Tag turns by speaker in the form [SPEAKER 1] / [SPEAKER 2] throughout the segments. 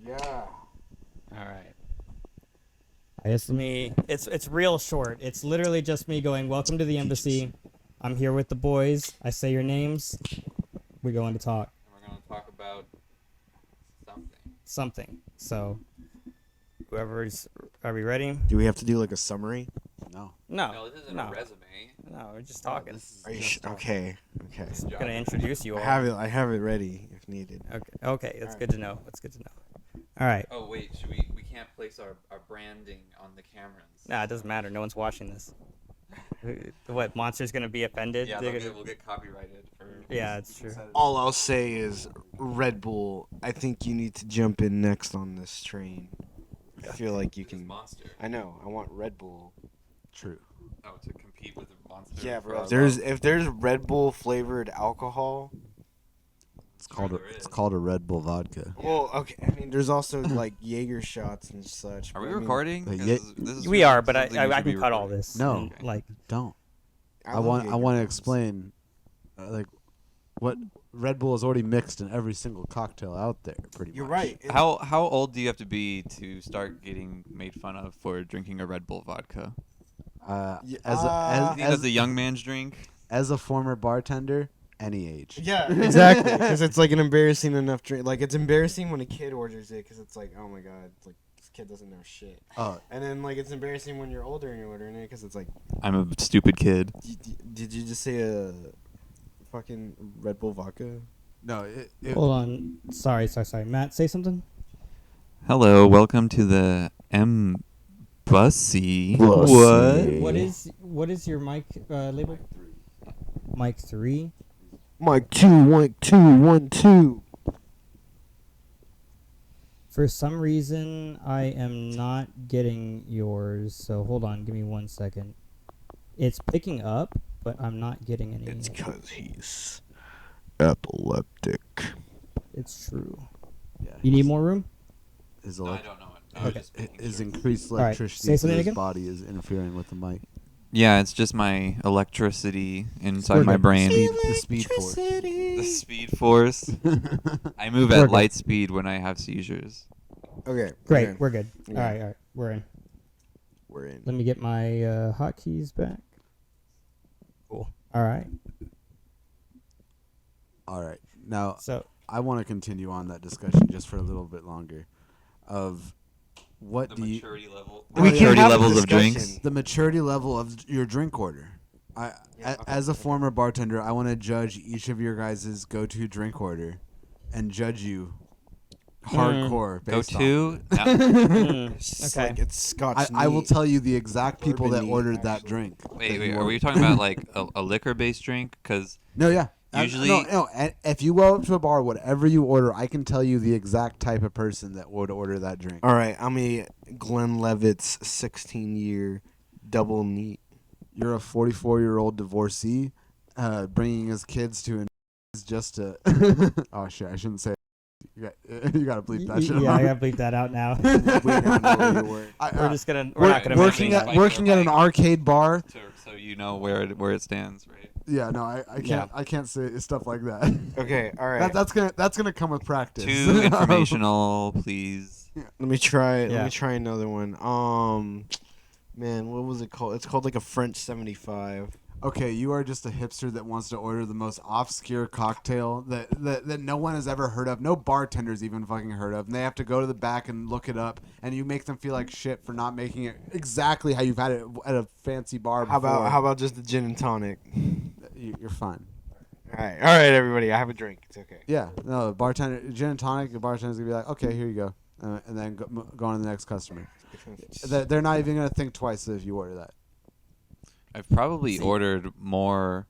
[SPEAKER 1] Yeah.
[SPEAKER 2] All right. It's real short. It's literally just me going, "Welcome to the embassy. I'm here with the boys. I say your names. We go on to talk."
[SPEAKER 3] And we're going to talk about
[SPEAKER 2] Something. So, whoever's, are we ready?
[SPEAKER 1] Do we have to do like a summary?
[SPEAKER 2] No,
[SPEAKER 3] No, this isn't a resume.
[SPEAKER 2] no, we're just talking.
[SPEAKER 1] Are you okay? Okay.
[SPEAKER 2] I'm gonna introduce you all.
[SPEAKER 1] I have it ready if needed.
[SPEAKER 2] Okay, that's good to know. That's good to know. All right.
[SPEAKER 3] Oh, wait, we can't place our branding on the cameras.
[SPEAKER 2] Nah, it doesn't matter. No one's watching this. What, Monster's gonna be offended?
[SPEAKER 3] Yeah, we'll get copyrighted for...
[SPEAKER 2] Yeah, it's true.
[SPEAKER 1] All I'll say is, Red Bull, I think you need to jump in next on this train. I feel like you can.
[SPEAKER 3] Monster.
[SPEAKER 1] I know. I want Red Bull.
[SPEAKER 4] True.
[SPEAKER 3] Oh, to compete with the Monster.
[SPEAKER 1] Yeah, bro. If there's Red Bull flavored alcohol.
[SPEAKER 4] It's called a Red Bull vodka.
[SPEAKER 1] Well, okay. I mean, there's also like Jaeger shots and such.
[SPEAKER 3] Are we recording?
[SPEAKER 2] We are, but I can cut all this.
[SPEAKER 4] No,
[SPEAKER 2] and, like,
[SPEAKER 4] don't. I
[SPEAKER 1] love
[SPEAKER 4] want
[SPEAKER 1] Jaeger
[SPEAKER 4] to
[SPEAKER 1] bombs.
[SPEAKER 4] explain, like, what Red Bull is already mixed in every single cocktail out there. Pretty
[SPEAKER 1] You're
[SPEAKER 4] much.
[SPEAKER 1] right.
[SPEAKER 3] How old do you have to be to start getting made fun of for drinking a Red Bull vodka? As a young man's drink?
[SPEAKER 4] As a former bartender, any age.
[SPEAKER 1] Yeah, exactly. Because it's like an embarrassing enough drink. Like, it's embarrassing when a kid orders it because it's like, oh my god, it's like this kid doesn't know shit.
[SPEAKER 4] Oh.
[SPEAKER 1] And then like it's embarrassing when you're older and you're ordering it because it's like,
[SPEAKER 3] I'm a stupid kid.
[SPEAKER 1] did you just say a fucking Red Bull vodka?
[SPEAKER 4] No.
[SPEAKER 2] hold on. Sorry. Matt, say something.
[SPEAKER 3] Hello, welcome to the MBUSC.
[SPEAKER 2] What is your mic label? Mic 3.
[SPEAKER 1] Mic 2, mic 2, 1, 2.
[SPEAKER 2] For some reason, I am not getting yours. So hold on, give me 1 second. It's picking up, but I'm not getting any.
[SPEAKER 1] It's because he's epileptic.
[SPEAKER 2] It's true.
[SPEAKER 4] Yeah,
[SPEAKER 2] You need more room?
[SPEAKER 4] His,
[SPEAKER 3] No, I don't know it.
[SPEAKER 4] his increased
[SPEAKER 2] All right,
[SPEAKER 4] electricity
[SPEAKER 2] say
[SPEAKER 4] to
[SPEAKER 2] something
[SPEAKER 4] his
[SPEAKER 2] again?
[SPEAKER 4] body is interfering with the mic.
[SPEAKER 3] Yeah, it's just my electricity inside my brain.
[SPEAKER 4] The speed force.
[SPEAKER 3] The speed force. I move
[SPEAKER 2] We're
[SPEAKER 3] at
[SPEAKER 2] good.
[SPEAKER 3] light speed when I have seizures.
[SPEAKER 1] Okay.
[SPEAKER 2] Great,
[SPEAKER 1] okay.
[SPEAKER 2] we're good.
[SPEAKER 1] Yeah.
[SPEAKER 2] All right, we're in.
[SPEAKER 1] We're in.
[SPEAKER 2] Let me get my hotkeys back. Cool. All right.
[SPEAKER 4] All right. Now,
[SPEAKER 2] So
[SPEAKER 4] I want to continue on that discussion just for a little bit longer of what
[SPEAKER 3] The
[SPEAKER 4] do you
[SPEAKER 3] maturity level.
[SPEAKER 4] We
[SPEAKER 3] The
[SPEAKER 4] can
[SPEAKER 3] maturity
[SPEAKER 1] have a
[SPEAKER 3] levels of drinks.
[SPEAKER 1] discussion.
[SPEAKER 4] the maturity level of your drink order.
[SPEAKER 1] Yeah, okay,
[SPEAKER 4] As a former bartender, I want to judge each of your guys' go-to drink order and judge you hardcore
[SPEAKER 3] Go
[SPEAKER 4] based on
[SPEAKER 3] to.
[SPEAKER 1] It's
[SPEAKER 2] okay.
[SPEAKER 1] like it's Scotch.
[SPEAKER 4] I will
[SPEAKER 1] neat.
[SPEAKER 4] tell you the exact people that
[SPEAKER 1] Bourbon neat,
[SPEAKER 4] ordered that
[SPEAKER 1] actually.
[SPEAKER 4] drink.
[SPEAKER 3] Wait,
[SPEAKER 4] that
[SPEAKER 3] wait.
[SPEAKER 4] you
[SPEAKER 3] Are we
[SPEAKER 4] ordered.
[SPEAKER 3] talking about like a liquor-based drink? Because
[SPEAKER 4] No, yeah.
[SPEAKER 3] Usually-
[SPEAKER 4] no. If you go up to a bar, whatever you order, I can tell you the exact type of person that would order that drink.
[SPEAKER 1] All right, I'm a Glenlivet's 16-year double neat.
[SPEAKER 4] You're a 44-year-old divorcee, bringing his kids to an is just to. Oh shit! I shouldn't say. You gotta bleep that shit.
[SPEAKER 2] Yeah,
[SPEAKER 4] out.
[SPEAKER 2] I gotta bleep that out now.
[SPEAKER 1] We now know where you were.
[SPEAKER 2] We're not gonna
[SPEAKER 4] working
[SPEAKER 2] mention
[SPEAKER 4] at working at an arcade bar.
[SPEAKER 3] So you know where it stands, right?
[SPEAKER 4] Yeah, no, I can't
[SPEAKER 2] Yeah.
[SPEAKER 4] I can't say stuff like that.
[SPEAKER 1] Okay, all right.
[SPEAKER 4] That's gonna come with practice.
[SPEAKER 3] Too informational, please.
[SPEAKER 1] Let me try. Let
[SPEAKER 2] Yeah.
[SPEAKER 1] me try another one. Man, what was it called? It's called like a French 75.
[SPEAKER 4] Okay, you are just a hipster that wants to order the most obscure cocktail that no one has ever heard of. No bartender's even fucking heard of. And they have to go to the back and look it up. And you make them feel like shit for not making it exactly how you've had it at a fancy bar before.
[SPEAKER 1] How about just the gin and tonic?
[SPEAKER 4] You're fine.
[SPEAKER 1] All right, everybody. I have a drink. It's okay.
[SPEAKER 4] Yeah, no, bartender, gin and tonic, the bartender's going to be like, okay, here you go. And then go on to the next customer. They're not even going to think twice if you order that.
[SPEAKER 3] I've probably ordered more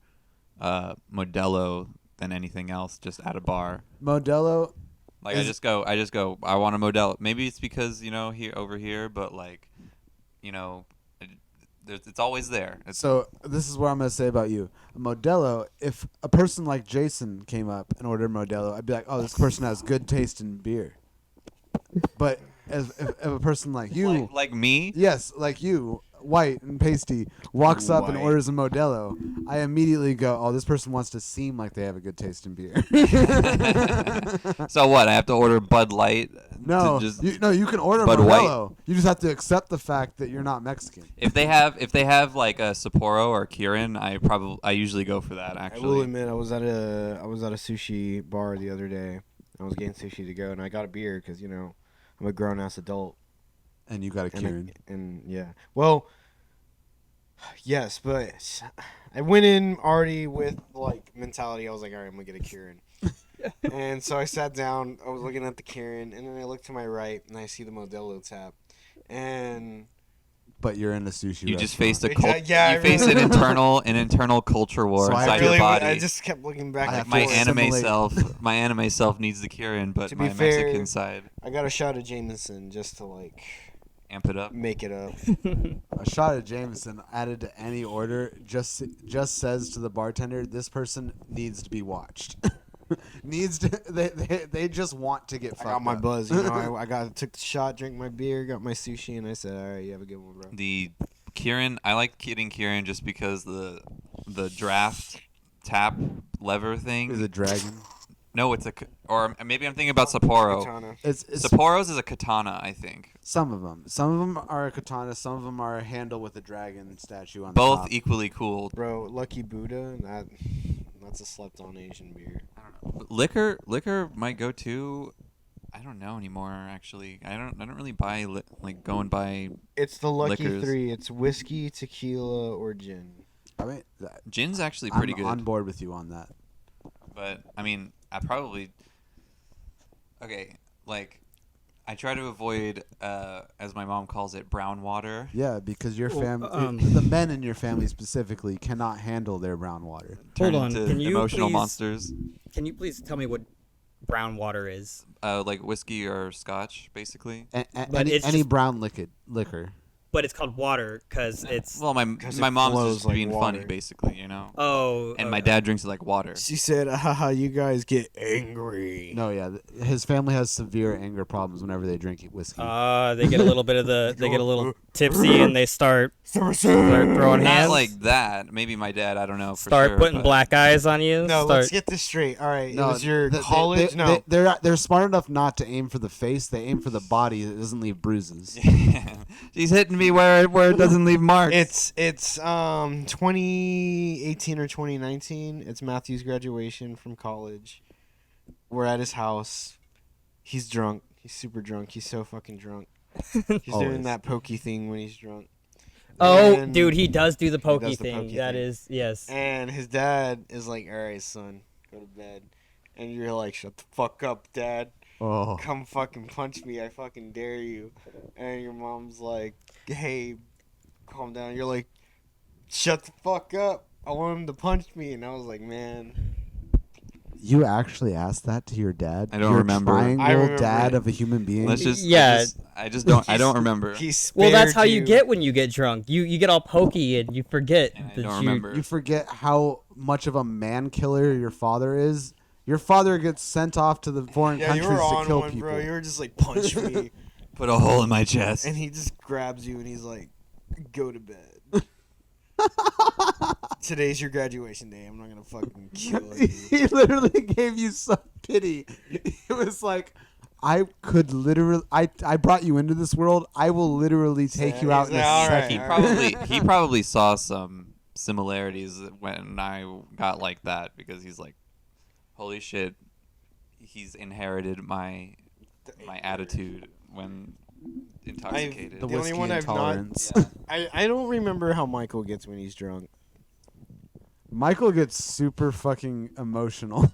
[SPEAKER 3] Modelo than anything else just at a bar.
[SPEAKER 4] Modelo.
[SPEAKER 3] Like I just go, I want a Modelo. Maybe it's because over here, but like, it's always there.
[SPEAKER 4] So this is what I'm gonna say about you, Modelo. If a person like Jason came up and ordered Modelo, I'd be like, oh, this person has good taste in beer. But if a person like you,
[SPEAKER 3] like me,
[SPEAKER 4] yes, like you, white and pasty, walks up and
[SPEAKER 1] White.
[SPEAKER 4] orders a Modelo, I immediately go, oh, this person wants to seem like they have a good taste in beer.
[SPEAKER 3] So what? I have to order Bud Light.
[SPEAKER 4] No,
[SPEAKER 3] to just,
[SPEAKER 4] you can order
[SPEAKER 3] Bud
[SPEAKER 4] Modelo. You just have to accept the fact that you're not Mexican.
[SPEAKER 3] if they have like a Sapporo or Kirin, I usually go for that.
[SPEAKER 1] I will
[SPEAKER 3] Actually,
[SPEAKER 1] admit, I was at a sushi bar the other day. I was getting sushi to go, and I got a beer because I'm a grown ass adult.
[SPEAKER 4] And you got a Kieran.
[SPEAKER 1] And yeah, well, yes, but I went in already with like mentality. I was like, all right, I'm gonna get a Kieran. And so I sat down. I was looking at the Kieran, and then I look to my right, and I see the Modelo tap, and
[SPEAKER 4] But you're in a sushi.
[SPEAKER 3] you just
[SPEAKER 4] restaurant.
[SPEAKER 3] faced
[SPEAKER 1] Yeah, I
[SPEAKER 3] you faced
[SPEAKER 1] really-
[SPEAKER 3] an internal culture war
[SPEAKER 4] So I
[SPEAKER 3] inside
[SPEAKER 4] really
[SPEAKER 3] your body.
[SPEAKER 1] I just kept looking back.
[SPEAKER 4] I
[SPEAKER 1] and
[SPEAKER 3] my
[SPEAKER 4] have to
[SPEAKER 1] forth.
[SPEAKER 4] assimilate.
[SPEAKER 3] my anime self needs the Kirin, but
[SPEAKER 1] To
[SPEAKER 3] my
[SPEAKER 1] be fair-
[SPEAKER 3] Mexican side
[SPEAKER 1] I got a shot of Jameson just to like
[SPEAKER 3] amp it up.
[SPEAKER 1] make it up.
[SPEAKER 4] A shot of Jameson added to any order just says to the bartender, this person needs to be watched. They just want to get
[SPEAKER 1] I
[SPEAKER 4] fucked
[SPEAKER 1] got my
[SPEAKER 4] up.
[SPEAKER 1] buzz, I took the shot, drank my beer, got my sushi, and I said, "All right, you have a good one, bro."
[SPEAKER 3] The Kirin, I like getting Kirin just because the draft tap lever thing.
[SPEAKER 4] Is it dragon?
[SPEAKER 3] No, it's or maybe I'm thinking about Sapporo.
[SPEAKER 1] Katana.
[SPEAKER 4] It's
[SPEAKER 3] Sapporo's is a katana, I think.
[SPEAKER 4] some of them. Some of them are a katana. Some of them are a handle with a dragon statue on
[SPEAKER 3] Both
[SPEAKER 4] the top.
[SPEAKER 3] equally cool.
[SPEAKER 1] Bro, Lucky Buddha, that's a slept-on Asian beer.
[SPEAKER 3] I don't know. But liquor might go too. I don't know anymore. Actually, I don't really buy go and buy.
[SPEAKER 1] It's the Lucky
[SPEAKER 3] Liquors.
[SPEAKER 1] 3. It's whiskey, tequila, or gin.
[SPEAKER 4] I mean,
[SPEAKER 3] Gin's actually pretty
[SPEAKER 4] I'm
[SPEAKER 3] good.
[SPEAKER 4] on board with you on that.
[SPEAKER 3] But I mean, I probably I try to avoid, as my mom calls it, brown water.
[SPEAKER 4] Yeah, because your
[SPEAKER 2] Well,
[SPEAKER 4] family, the men in your family specifically, cannot handle their brown water.
[SPEAKER 3] Turn
[SPEAKER 2] Hold on,
[SPEAKER 3] into
[SPEAKER 2] can you
[SPEAKER 3] emotional
[SPEAKER 2] please-
[SPEAKER 3] monsters.
[SPEAKER 2] Can you please tell me what brown water is?
[SPEAKER 3] Like whiskey or scotch, basically.
[SPEAKER 2] But
[SPEAKER 4] Any
[SPEAKER 2] it's just-
[SPEAKER 4] brown liquor.
[SPEAKER 2] But it's called water because it's.
[SPEAKER 3] Well, my
[SPEAKER 1] 'Cause
[SPEAKER 3] my
[SPEAKER 1] it
[SPEAKER 3] mom's
[SPEAKER 1] flows
[SPEAKER 3] just
[SPEAKER 1] like
[SPEAKER 3] being funny,
[SPEAKER 1] water.
[SPEAKER 3] basically,
[SPEAKER 2] Oh.
[SPEAKER 3] And my dad drinks it like water.
[SPEAKER 1] She said, haha, you guys get angry.
[SPEAKER 4] No, yeah, his family has severe anger problems whenever they drink whiskey.
[SPEAKER 2] They get a little bit of they get a little tipsy and they start throwing
[SPEAKER 3] Not
[SPEAKER 2] hands.
[SPEAKER 3] like that. Maybe my dad. I don't know. For
[SPEAKER 2] Start
[SPEAKER 3] sure,
[SPEAKER 2] putting
[SPEAKER 3] but
[SPEAKER 2] black eyes on you.
[SPEAKER 1] No,
[SPEAKER 2] start,
[SPEAKER 1] let's get this straight. All right, it was your college? No.
[SPEAKER 4] they're smart enough not to aim for the face. They aim for the body that doesn't leave bruises.
[SPEAKER 3] She's hitting me where it doesn't leave marks.
[SPEAKER 1] It's 2018 or 2019. It's Matthew's graduation from college. We're at his house. He's drunk. He's super drunk. He's so fucking drunk. He's doing
[SPEAKER 4] Always.
[SPEAKER 1] that pokey thing when he's drunk.
[SPEAKER 2] Oh,
[SPEAKER 1] And-
[SPEAKER 2] dude, he does do the pokey
[SPEAKER 1] does the
[SPEAKER 2] thing.
[SPEAKER 1] pokey
[SPEAKER 2] That
[SPEAKER 1] thing.
[SPEAKER 2] is, yes.
[SPEAKER 1] And his dad is like, "All right, son, go to bed." And you're like, "Shut the fuck up, Dad.
[SPEAKER 4] Oh,
[SPEAKER 1] Come fucking punch me. I fucking dare you." And your mom's like, "Hey, calm down." You're like, "Shut the fuck up. I want him to punch me." And I was like, man,
[SPEAKER 4] You actually asked that to your dad?
[SPEAKER 3] I don't
[SPEAKER 4] your
[SPEAKER 3] remember.
[SPEAKER 4] Triangle
[SPEAKER 1] I remember
[SPEAKER 4] dad
[SPEAKER 1] it.
[SPEAKER 4] of a human being.
[SPEAKER 3] Let's just.
[SPEAKER 2] Yeah.
[SPEAKER 3] I just don't. I don't remember.
[SPEAKER 1] He
[SPEAKER 2] Well, that's
[SPEAKER 1] spared
[SPEAKER 2] how you get when you get drunk. You get all pokey and you forget
[SPEAKER 3] And I
[SPEAKER 2] that
[SPEAKER 3] don't
[SPEAKER 2] you.
[SPEAKER 3] remember.
[SPEAKER 4] You forget how much of a man killer your father is. Your father gets sent off to the foreign
[SPEAKER 1] Yeah, you
[SPEAKER 4] countries
[SPEAKER 1] were
[SPEAKER 4] to
[SPEAKER 1] on
[SPEAKER 4] kill
[SPEAKER 1] one,
[SPEAKER 4] people.
[SPEAKER 1] bro. You were just like, punch me.
[SPEAKER 3] Put a hole in my chest.
[SPEAKER 1] And he just grabs you and he's like, go to bed. Today's your graduation day. I'm not going to fucking kill you.
[SPEAKER 4] He literally gave you some pity. It was like, I could literally, I brought you into this world. I will literally take you out in a
[SPEAKER 1] All right,
[SPEAKER 4] second.
[SPEAKER 1] all right.
[SPEAKER 3] He probably saw some similarities when I got like that, because he's like, holy shit, he's inherited my attitude when intoxicated.
[SPEAKER 4] The
[SPEAKER 1] The only
[SPEAKER 4] whiskey
[SPEAKER 1] one I've not-
[SPEAKER 4] intolerance.
[SPEAKER 3] Yeah.
[SPEAKER 1] I don't remember how Michael gets when he's drunk.
[SPEAKER 4] Michael gets super fucking emotional.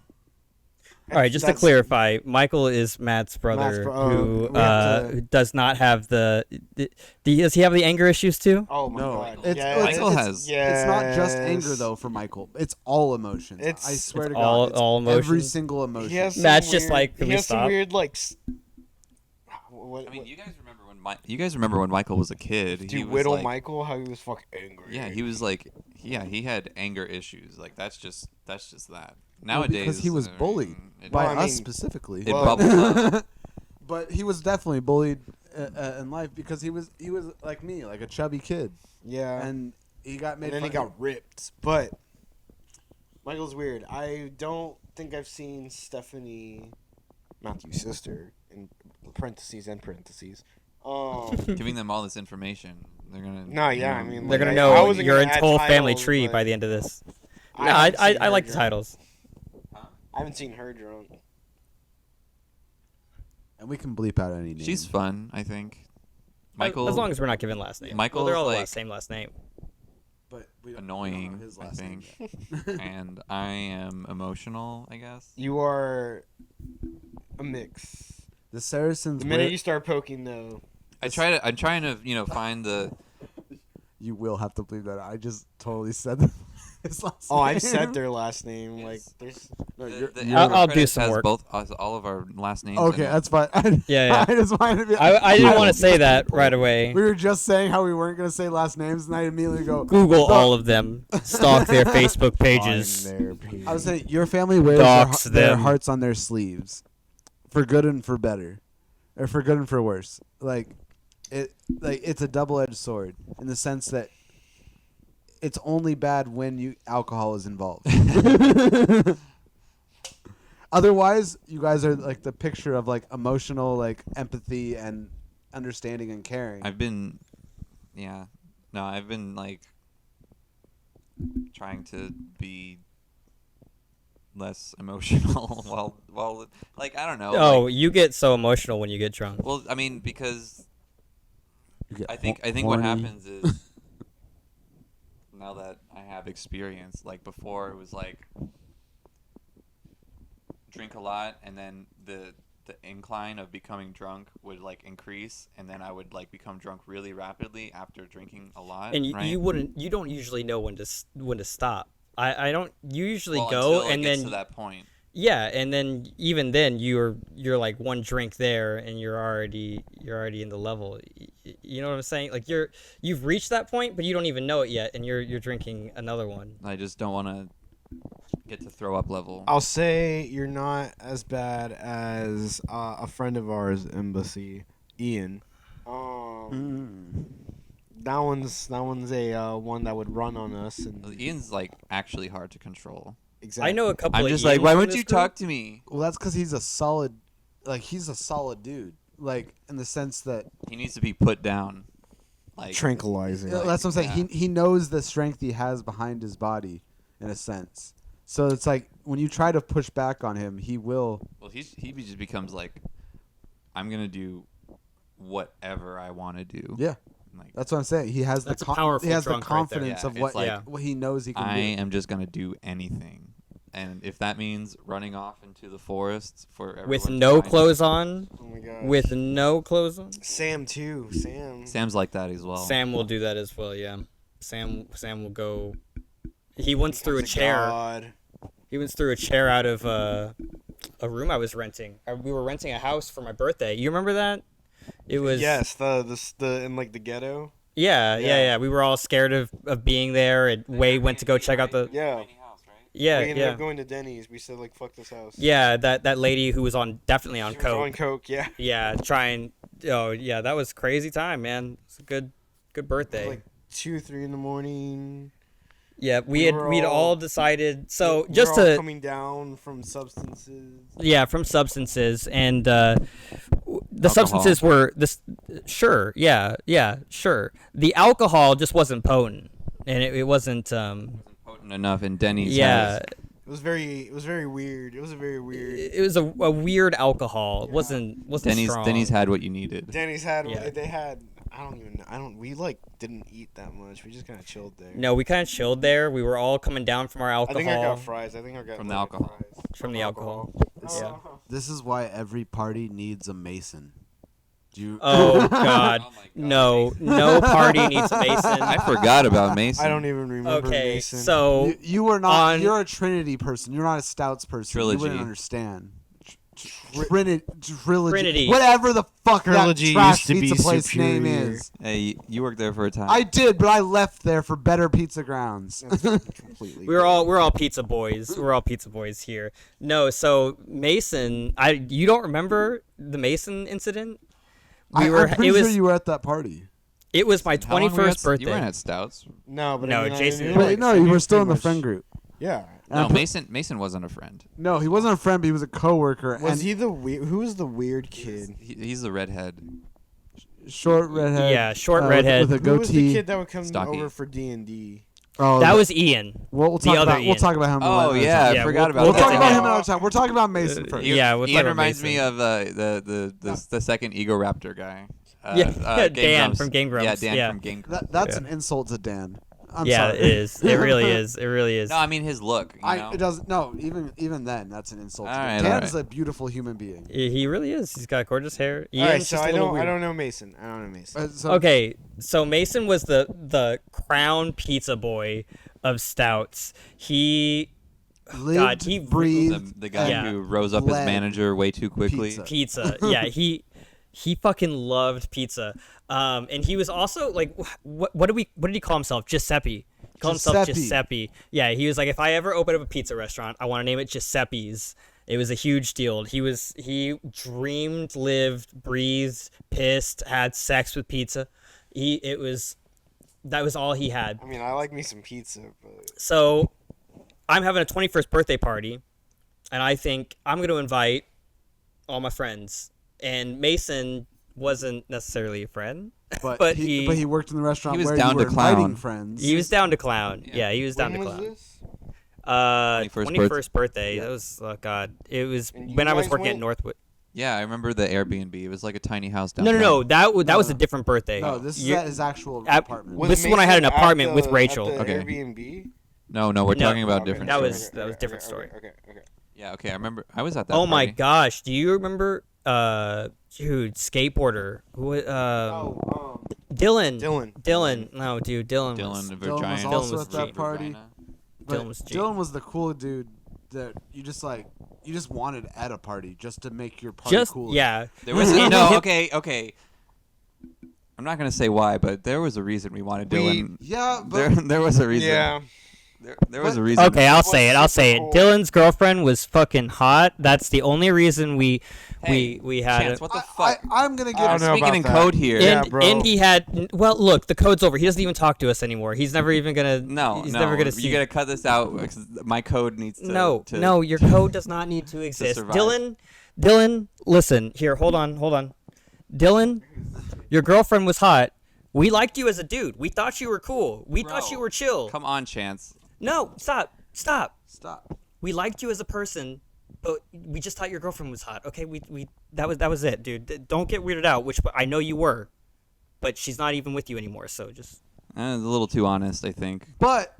[SPEAKER 2] All right, just to
[SPEAKER 1] That's-
[SPEAKER 2] clarify, Michael is Matt's brother,
[SPEAKER 1] Matt's
[SPEAKER 2] who
[SPEAKER 1] we have to-
[SPEAKER 2] who does not have does he have the anger issues too?
[SPEAKER 1] Oh my
[SPEAKER 4] No,
[SPEAKER 1] god.
[SPEAKER 4] it's-
[SPEAKER 1] yeah,
[SPEAKER 3] Michael has-
[SPEAKER 4] It's not just anger
[SPEAKER 1] yes.
[SPEAKER 4] though for Michael. It's all emotions.
[SPEAKER 1] It's-
[SPEAKER 4] I swear
[SPEAKER 2] It's
[SPEAKER 4] to God,
[SPEAKER 2] all-
[SPEAKER 4] it's
[SPEAKER 2] all
[SPEAKER 4] every
[SPEAKER 2] emotions?
[SPEAKER 4] single emotion.
[SPEAKER 1] He has some
[SPEAKER 2] Matt's just
[SPEAKER 1] weird-
[SPEAKER 2] like, can
[SPEAKER 1] he
[SPEAKER 2] we
[SPEAKER 1] has some
[SPEAKER 2] stop?
[SPEAKER 1] weird like. What,
[SPEAKER 3] I mean, you guys remember when Michael was a kid?
[SPEAKER 1] do
[SPEAKER 3] he
[SPEAKER 1] you
[SPEAKER 3] was
[SPEAKER 1] whittle
[SPEAKER 3] like,
[SPEAKER 1] Michael? How he was fucking angry.
[SPEAKER 3] Yeah, he was like, he had anger issues. Like that's just that.
[SPEAKER 4] Well,
[SPEAKER 3] Nowadays,
[SPEAKER 4] because he was bullied by
[SPEAKER 1] Well, I
[SPEAKER 4] us
[SPEAKER 1] mean-
[SPEAKER 4] specifically.
[SPEAKER 3] It bubbled up.
[SPEAKER 4] But he was definitely bullied in life because he was like me, like a chubby kid,
[SPEAKER 1] Yeah.
[SPEAKER 4] and he got made.
[SPEAKER 1] And then he
[SPEAKER 4] fun
[SPEAKER 1] got ripped. But Michael's weird. I don't think I've seen Stephanie, Matthew's sister, in parentheses and parentheses.
[SPEAKER 3] Giving them all this information. They're gonna.
[SPEAKER 1] No, yeah, I mean,
[SPEAKER 2] They're
[SPEAKER 1] like,
[SPEAKER 2] gonna
[SPEAKER 1] I
[SPEAKER 2] know
[SPEAKER 1] wasn't
[SPEAKER 2] your
[SPEAKER 1] gonna add
[SPEAKER 2] whole family
[SPEAKER 1] titles,
[SPEAKER 2] tree
[SPEAKER 1] but
[SPEAKER 2] by the end of this. No,
[SPEAKER 1] haven't seen
[SPEAKER 2] I
[SPEAKER 1] her
[SPEAKER 2] like the
[SPEAKER 1] drunk.
[SPEAKER 2] titles.
[SPEAKER 1] I haven't seen her drunk.
[SPEAKER 4] and we can bleep out any name.
[SPEAKER 3] She's fun, I think. Michael.
[SPEAKER 2] As long as we're not giving last names.
[SPEAKER 3] Michael's
[SPEAKER 2] Well, they're all
[SPEAKER 3] like-
[SPEAKER 2] the same last name.
[SPEAKER 4] but we don't
[SPEAKER 3] annoying,
[SPEAKER 4] know his
[SPEAKER 3] I
[SPEAKER 4] last
[SPEAKER 3] think.
[SPEAKER 4] name yet.
[SPEAKER 3] And I am emotional, I guess.
[SPEAKER 1] You are a mix.
[SPEAKER 4] The Saracens.
[SPEAKER 1] The minute
[SPEAKER 4] win-
[SPEAKER 1] you start poking, though,
[SPEAKER 3] I'm trying to find the.
[SPEAKER 4] you will have to bleep that out. I just totally said his last
[SPEAKER 1] oh,
[SPEAKER 4] name.
[SPEAKER 1] I've said their last name. Like,
[SPEAKER 3] Yes.
[SPEAKER 1] there's
[SPEAKER 4] No,
[SPEAKER 3] the-
[SPEAKER 4] you're-
[SPEAKER 3] the
[SPEAKER 4] you're-
[SPEAKER 3] Amazon
[SPEAKER 2] I'll do
[SPEAKER 3] credits
[SPEAKER 2] some
[SPEAKER 3] has
[SPEAKER 2] work.
[SPEAKER 3] Both all of our last names.
[SPEAKER 4] Okay,
[SPEAKER 3] in it.
[SPEAKER 4] that's fine.
[SPEAKER 2] Yeah.
[SPEAKER 4] I just wanted to be.
[SPEAKER 2] I didn't want to say that right away.
[SPEAKER 4] We were just saying how we weren't going to say last names, and I immediately go.
[SPEAKER 2] Google all of them. Stalk their Facebook pages.
[SPEAKER 1] on their page.
[SPEAKER 4] I was saying your family wears
[SPEAKER 2] Dox
[SPEAKER 4] their
[SPEAKER 2] them.
[SPEAKER 4] hearts on their sleeves, for good and for better, or for good and for worse. It's a double-edged sword in the sense that it's only bad when alcohol is involved. Otherwise, you guys are like the picture of like emotional, like empathy and understanding and caring.
[SPEAKER 3] I've been like trying to be less emotional while like I don't know.
[SPEAKER 2] Oh,
[SPEAKER 3] like,
[SPEAKER 2] you get so emotional when you get drunk.
[SPEAKER 3] well, I mean because
[SPEAKER 4] You get
[SPEAKER 3] I think what
[SPEAKER 4] horny.
[SPEAKER 3] happens is now that I have experience, like before it was like drink a lot and then the incline of becoming drunk would like increase, and then I would like become drunk really rapidly after drinking a lot.
[SPEAKER 2] And
[SPEAKER 3] right?
[SPEAKER 2] you don't usually know when to stop. I don't. You usually
[SPEAKER 3] Well,
[SPEAKER 2] go
[SPEAKER 3] until it
[SPEAKER 2] and
[SPEAKER 3] gets
[SPEAKER 2] then
[SPEAKER 3] to that point.
[SPEAKER 2] yeah, and then even then you're like one drink there and you're already in the level. You know what I'm saying? Like you've reached that point, but you don't even know it yet, and you're drinking another one.
[SPEAKER 3] I just don't want to get to throw up level.
[SPEAKER 1] I'll say you're not as bad as a friend of ours, MBUSC, Ian. That one's a one that would run on us. And
[SPEAKER 3] Ian's like actually hard to control.
[SPEAKER 1] exactly.
[SPEAKER 2] I know a couple.
[SPEAKER 3] I'm
[SPEAKER 2] of
[SPEAKER 3] just like,
[SPEAKER 2] Ians
[SPEAKER 3] why
[SPEAKER 2] in
[SPEAKER 3] won't
[SPEAKER 2] this
[SPEAKER 3] you
[SPEAKER 2] group.
[SPEAKER 3] talk to me?
[SPEAKER 4] Well, that's because he's a solid dude. Like in the sense that
[SPEAKER 3] He needs to be put down. Like
[SPEAKER 1] tranquilizing.
[SPEAKER 3] Like,
[SPEAKER 4] that's what I'm saying.
[SPEAKER 3] yeah.
[SPEAKER 4] He knows the strength he has behind his body, in a sense. So it's like when you try to push back on him, he will.
[SPEAKER 3] well, he just becomes like, I'm gonna do whatever I want to do.
[SPEAKER 4] Yeah,
[SPEAKER 3] Like
[SPEAKER 4] that's what I'm saying. He has
[SPEAKER 2] That's a
[SPEAKER 4] the
[SPEAKER 2] powerful
[SPEAKER 4] he has the
[SPEAKER 2] drunk right there.
[SPEAKER 4] confidence
[SPEAKER 3] Yeah,
[SPEAKER 4] of what
[SPEAKER 3] it's like,
[SPEAKER 2] Yeah.
[SPEAKER 4] what he knows he can
[SPEAKER 3] I
[SPEAKER 4] do.
[SPEAKER 3] am just gonna do anything, and if that means running off into the forest for
[SPEAKER 2] with
[SPEAKER 3] everyone to
[SPEAKER 2] no
[SPEAKER 3] find-
[SPEAKER 2] clothes on.
[SPEAKER 1] Oh my god.
[SPEAKER 2] With no clothes on.
[SPEAKER 1] Sam too. Sam.
[SPEAKER 3] Sam's like that as well.
[SPEAKER 2] Sam will do that as well. Yeah, Sam will go. He once threw a
[SPEAKER 1] Becomes
[SPEAKER 2] chair.
[SPEAKER 1] god.
[SPEAKER 2] He once threw a chair out of a room I was renting. We were renting a house for my birthday. You remember that? It was
[SPEAKER 1] Yes, the in like the ghetto.
[SPEAKER 2] Yeah. We were all scared of being there, and Way went to go check out the
[SPEAKER 1] Yeah.
[SPEAKER 2] yeah
[SPEAKER 1] We ended up going to Denny's. We said like fuck this house.
[SPEAKER 2] yeah that lady who was definitely on
[SPEAKER 1] She was
[SPEAKER 2] coke.
[SPEAKER 1] on coke, yeah.
[SPEAKER 2] Yeah, trying. Oh yeah, that was crazy time, man. It's a good
[SPEAKER 1] It
[SPEAKER 2] birthday.
[SPEAKER 1] was like 2-3 in the morning.
[SPEAKER 2] Yeah,
[SPEAKER 1] we'd
[SPEAKER 2] we'd all decided. So
[SPEAKER 1] We
[SPEAKER 2] just
[SPEAKER 1] were all
[SPEAKER 2] to
[SPEAKER 1] coming down from substances.
[SPEAKER 2] yeah, from substances, and the
[SPEAKER 3] Alcohol.
[SPEAKER 2] substances were this. Sure, yeah, sure. The alcohol just wasn't potent, and it wasn't.
[SPEAKER 3] Potent enough in Denny's.
[SPEAKER 2] Yeah,
[SPEAKER 3] house.
[SPEAKER 1] It was very weird. It was a very weird.
[SPEAKER 2] it was a weird alcohol. It wasn't strong.
[SPEAKER 3] Denny's had what you needed.
[SPEAKER 1] Denny's had.
[SPEAKER 2] Yeah.
[SPEAKER 1] They had. I don't even. I don't. We like didn't eat that much. We just kind of chilled there.
[SPEAKER 2] No, we kind of chilled there. We were all coming down from our
[SPEAKER 1] I
[SPEAKER 2] alcohol.
[SPEAKER 1] think I got fries. I think I got
[SPEAKER 3] From the
[SPEAKER 1] like,
[SPEAKER 3] alcohol.
[SPEAKER 1] fries.
[SPEAKER 2] From the alcohol. Yeah.
[SPEAKER 4] This is why every party needs a Mason. Do you?
[SPEAKER 2] Oh God, no party needs a Mason.
[SPEAKER 3] I forgot about Mason.
[SPEAKER 1] I don't even remember.
[SPEAKER 2] Okay,
[SPEAKER 1] Mason.
[SPEAKER 2] so
[SPEAKER 4] You were not.
[SPEAKER 2] on-
[SPEAKER 4] You're a Trinity person. You're not a Stouts person.
[SPEAKER 3] Trilogy.
[SPEAKER 4] You wouldn't understand. Trilogy.
[SPEAKER 2] Trinity.
[SPEAKER 4] Whatever the fuck
[SPEAKER 1] Trilogy
[SPEAKER 4] that trash
[SPEAKER 1] used to be
[SPEAKER 4] pizza place name
[SPEAKER 1] superior.
[SPEAKER 4] is.
[SPEAKER 3] Hey, you worked there for a time.
[SPEAKER 4] I did, but I left there for better pizza grounds.
[SPEAKER 1] completely.
[SPEAKER 2] we're all pizza boys. We're all pizza boys here. No, so Mason, you don't remember the Mason incident?
[SPEAKER 4] I'm pretty sure you were at that party.
[SPEAKER 2] It was my
[SPEAKER 3] How long were you
[SPEAKER 2] 21st birthday.
[SPEAKER 3] You weren't at Stouts.
[SPEAKER 1] No, but
[SPEAKER 2] No,
[SPEAKER 1] I mean,
[SPEAKER 2] Jason-
[SPEAKER 1] I knew,
[SPEAKER 2] But
[SPEAKER 1] like,
[SPEAKER 4] no,
[SPEAKER 1] I
[SPEAKER 4] you
[SPEAKER 1] knew
[SPEAKER 4] were still in
[SPEAKER 1] pretty
[SPEAKER 4] the friend
[SPEAKER 1] much-
[SPEAKER 4] group.
[SPEAKER 1] Yeah.
[SPEAKER 3] No, Mason wasn't a friend.
[SPEAKER 4] No, he wasn't a friend, but he was a coworker.
[SPEAKER 1] Was
[SPEAKER 4] and
[SPEAKER 1] he the who was the weird kid?
[SPEAKER 3] He's the redhead.
[SPEAKER 4] short redhead?
[SPEAKER 2] Yeah, short redhead.
[SPEAKER 4] with a
[SPEAKER 1] Who was the
[SPEAKER 4] goatee.
[SPEAKER 1] kid that would come
[SPEAKER 3] Stocky.
[SPEAKER 1] over for D&D?
[SPEAKER 4] Oh,
[SPEAKER 2] That was Ian.
[SPEAKER 4] We'll
[SPEAKER 2] the
[SPEAKER 4] talk
[SPEAKER 2] other
[SPEAKER 4] about. We'll
[SPEAKER 2] Ian.
[SPEAKER 4] talk about him.
[SPEAKER 3] Oh
[SPEAKER 4] another
[SPEAKER 3] yeah,
[SPEAKER 4] time.
[SPEAKER 2] Yeah,
[SPEAKER 3] I forgot
[SPEAKER 2] we'll
[SPEAKER 3] about
[SPEAKER 4] We'll
[SPEAKER 3] that.
[SPEAKER 4] talk
[SPEAKER 2] get
[SPEAKER 4] about
[SPEAKER 2] to
[SPEAKER 4] him
[SPEAKER 2] him.
[SPEAKER 4] another time. We're talking about Mason first.
[SPEAKER 2] Yeah, we'll talk
[SPEAKER 3] Ian
[SPEAKER 2] about
[SPEAKER 3] reminds
[SPEAKER 2] Mason.
[SPEAKER 3] me of the second Ego Raptor guy.
[SPEAKER 2] Yeah,
[SPEAKER 3] Game
[SPEAKER 2] Dan
[SPEAKER 3] Grumps.
[SPEAKER 2] from Game
[SPEAKER 3] Yeah,
[SPEAKER 2] Grumps.
[SPEAKER 3] Dan
[SPEAKER 2] Yeah.
[SPEAKER 3] from Game Grumps.
[SPEAKER 4] That's
[SPEAKER 2] Yeah.
[SPEAKER 4] an insult to Dan. I'm
[SPEAKER 2] Yeah,
[SPEAKER 4] sorry.
[SPEAKER 2] it is. It really is. It really is.
[SPEAKER 3] No, I mean his look. You know?
[SPEAKER 4] It doesn't. No, even then, that's an insult. To
[SPEAKER 3] All
[SPEAKER 4] Dan.
[SPEAKER 3] right,
[SPEAKER 4] Dan's a beautiful human being.
[SPEAKER 2] He really is. He's got gorgeous hair.
[SPEAKER 1] All right,
[SPEAKER 2] Ian's
[SPEAKER 1] so
[SPEAKER 2] just a
[SPEAKER 1] I
[SPEAKER 2] little
[SPEAKER 1] don't
[SPEAKER 2] weird.
[SPEAKER 1] know Mason. I don't know Mason.
[SPEAKER 4] So,
[SPEAKER 2] Okay, so Mason was the crown pizza boy of Stouts. He
[SPEAKER 4] lived,
[SPEAKER 2] God, he
[SPEAKER 4] breathed.
[SPEAKER 3] the guy
[SPEAKER 2] Yeah.
[SPEAKER 3] who rose up as
[SPEAKER 4] Bled
[SPEAKER 3] manager way too quickly.
[SPEAKER 4] pizza.
[SPEAKER 2] yeah, he fucking loved pizza. And he was also like, what did he call himself? Giuseppe. He called himself
[SPEAKER 4] Giuseppe.
[SPEAKER 2] Giuseppe. Yeah, he was like, if I ever open up a pizza restaurant, I want to name it Giuseppe's. It was a huge deal. He dreamed, lived, breathed, pissed, had sex with pizza. That was all he had.
[SPEAKER 1] I mean, I like me some pizza, but
[SPEAKER 2] So I'm having a 21st birthday party, and I think I'm going to invite all my friends. And Mason wasn't necessarily a friend,
[SPEAKER 4] But he worked in the restaurant
[SPEAKER 3] He was
[SPEAKER 4] where
[SPEAKER 3] down
[SPEAKER 4] you
[SPEAKER 3] to
[SPEAKER 4] were inviting
[SPEAKER 3] clown.
[SPEAKER 4] friends.
[SPEAKER 2] he was down to clown.
[SPEAKER 3] Yeah.
[SPEAKER 2] Yeah, he was down
[SPEAKER 1] when
[SPEAKER 2] to
[SPEAKER 1] was
[SPEAKER 2] clown.
[SPEAKER 1] this?
[SPEAKER 2] 21st birthday.
[SPEAKER 4] Yeah.
[SPEAKER 2] That was, oh God. It was
[SPEAKER 1] And you
[SPEAKER 2] when I was
[SPEAKER 1] guys
[SPEAKER 2] working at
[SPEAKER 1] went?
[SPEAKER 2] Northwood.
[SPEAKER 3] Yeah, I remember the Airbnb. It was like a tiny house
[SPEAKER 2] No,
[SPEAKER 3] downtown.
[SPEAKER 2] that was
[SPEAKER 4] No.
[SPEAKER 2] a different birthday.
[SPEAKER 4] No, this is
[SPEAKER 2] You're-
[SPEAKER 4] at his actual
[SPEAKER 2] at-
[SPEAKER 4] apartment.
[SPEAKER 2] Was- This is when I had an
[SPEAKER 1] Mason
[SPEAKER 2] apartment
[SPEAKER 1] at
[SPEAKER 2] with
[SPEAKER 1] the-
[SPEAKER 2] Rachel.
[SPEAKER 1] At the
[SPEAKER 3] Okay.
[SPEAKER 1] Airbnb.
[SPEAKER 3] No, we're
[SPEAKER 2] No.
[SPEAKER 3] talking about
[SPEAKER 1] Okay,
[SPEAKER 3] different.
[SPEAKER 2] That
[SPEAKER 3] stories.
[SPEAKER 2] was a different story.
[SPEAKER 1] Okay.
[SPEAKER 3] Yeah, okay. I remember. I was at that.
[SPEAKER 2] Oh my
[SPEAKER 3] party.
[SPEAKER 2] gosh, do you remember dude, skateboarder. Dylan. No, dude, Dylan.
[SPEAKER 3] Dylan,
[SPEAKER 2] Was,
[SPEAKER 3] the
[SPEAKER 4] Dylan was
[SPEAKER 3] Virginia.
[SPEAKER 4] also
[SPEAKER 2] was
[SPEAKER 4] at that
[SPEAKER 2] cheap.
[SPEAKER 4] party. But
[SPEAKER 2] Dylan was cheap.
[SPEAKER 4] Dylan was the cool dude that you just wanted at a party just to make your party
[SPEAKER 2] just
[SPEAKER 4] cooler.
[SPEAKER 2] yeah.
[SPEAKER 3] There was okay. I'm not gonna say why, but there was a reason we wanted Dylan.
[SPEAKER 4] Yeah, but
[SPEAKER 3] There was a reason.
[SPEAKER 1] Yeah.
[SPEAKER 3] There was a reason.
[SPEAKER 2] Okay, I'll
[SPEAKER 1] was
[SPEAKER 2] say it.
[SPEAKER 1] super cool.
[SPEAKER 2] Dylan's girlfriend was fucking hot. That's the only reason we
[SPEAKER 3] Hey,
[SPEAKER 2] had
[SPEAKER 3] Chance,
[SPEAKER 2] it.
[SPEAKER 3] what the fuck?
[SPEAKER 4] I'm gonna give.
[SPEAKER 1] I don't know
[SPEAKER 3] Speaking
[SPEAKER 1] about
[SPEAKER 3] in
[SPEAKER 1] that.
[SPEAKER 3] code here.
[SPEAKER 1] Yeah,
[SPEAKER 2] And,
[SPEAKER 1] bro.
[SPEAKER 2] and he had look, the code's over. He doesn't even talk to us anymore. He's never even gonna.
[SPEAKER 3] No,
[SPEAKER 2] he's
[SPEAKER 3] no.
[SPEAKER 2] never gonna see.
[SPEAKER 3] You gotta cut this out because my code needs to.
[SPEAKER 2] No, your code does not need to exist.
[SPEAKER 3] survive.
[SPEAKER 2] Dylan, listen here. Hold on. Dylan, your girlfriend was hot. We liked you as a dude. We thought you were cool. We thought
[SPEAKER 3] Bro,
[SPEAKER 2] you were chill.
[SPEAKER 3] Come on, Chance.
[SPEAKER 2] No, stop.
[SPEAKER 4] Stop.
[SPEAKER 2] We liked you as a person, but we just thought your girlfriend was hot. Okay, that was it, dude. Don't get weirded out. Which I know you were, but she's not even with you anymore. So just
[SPEAKER 3] It's a little too honest, I think.
[SPEAKER 4] But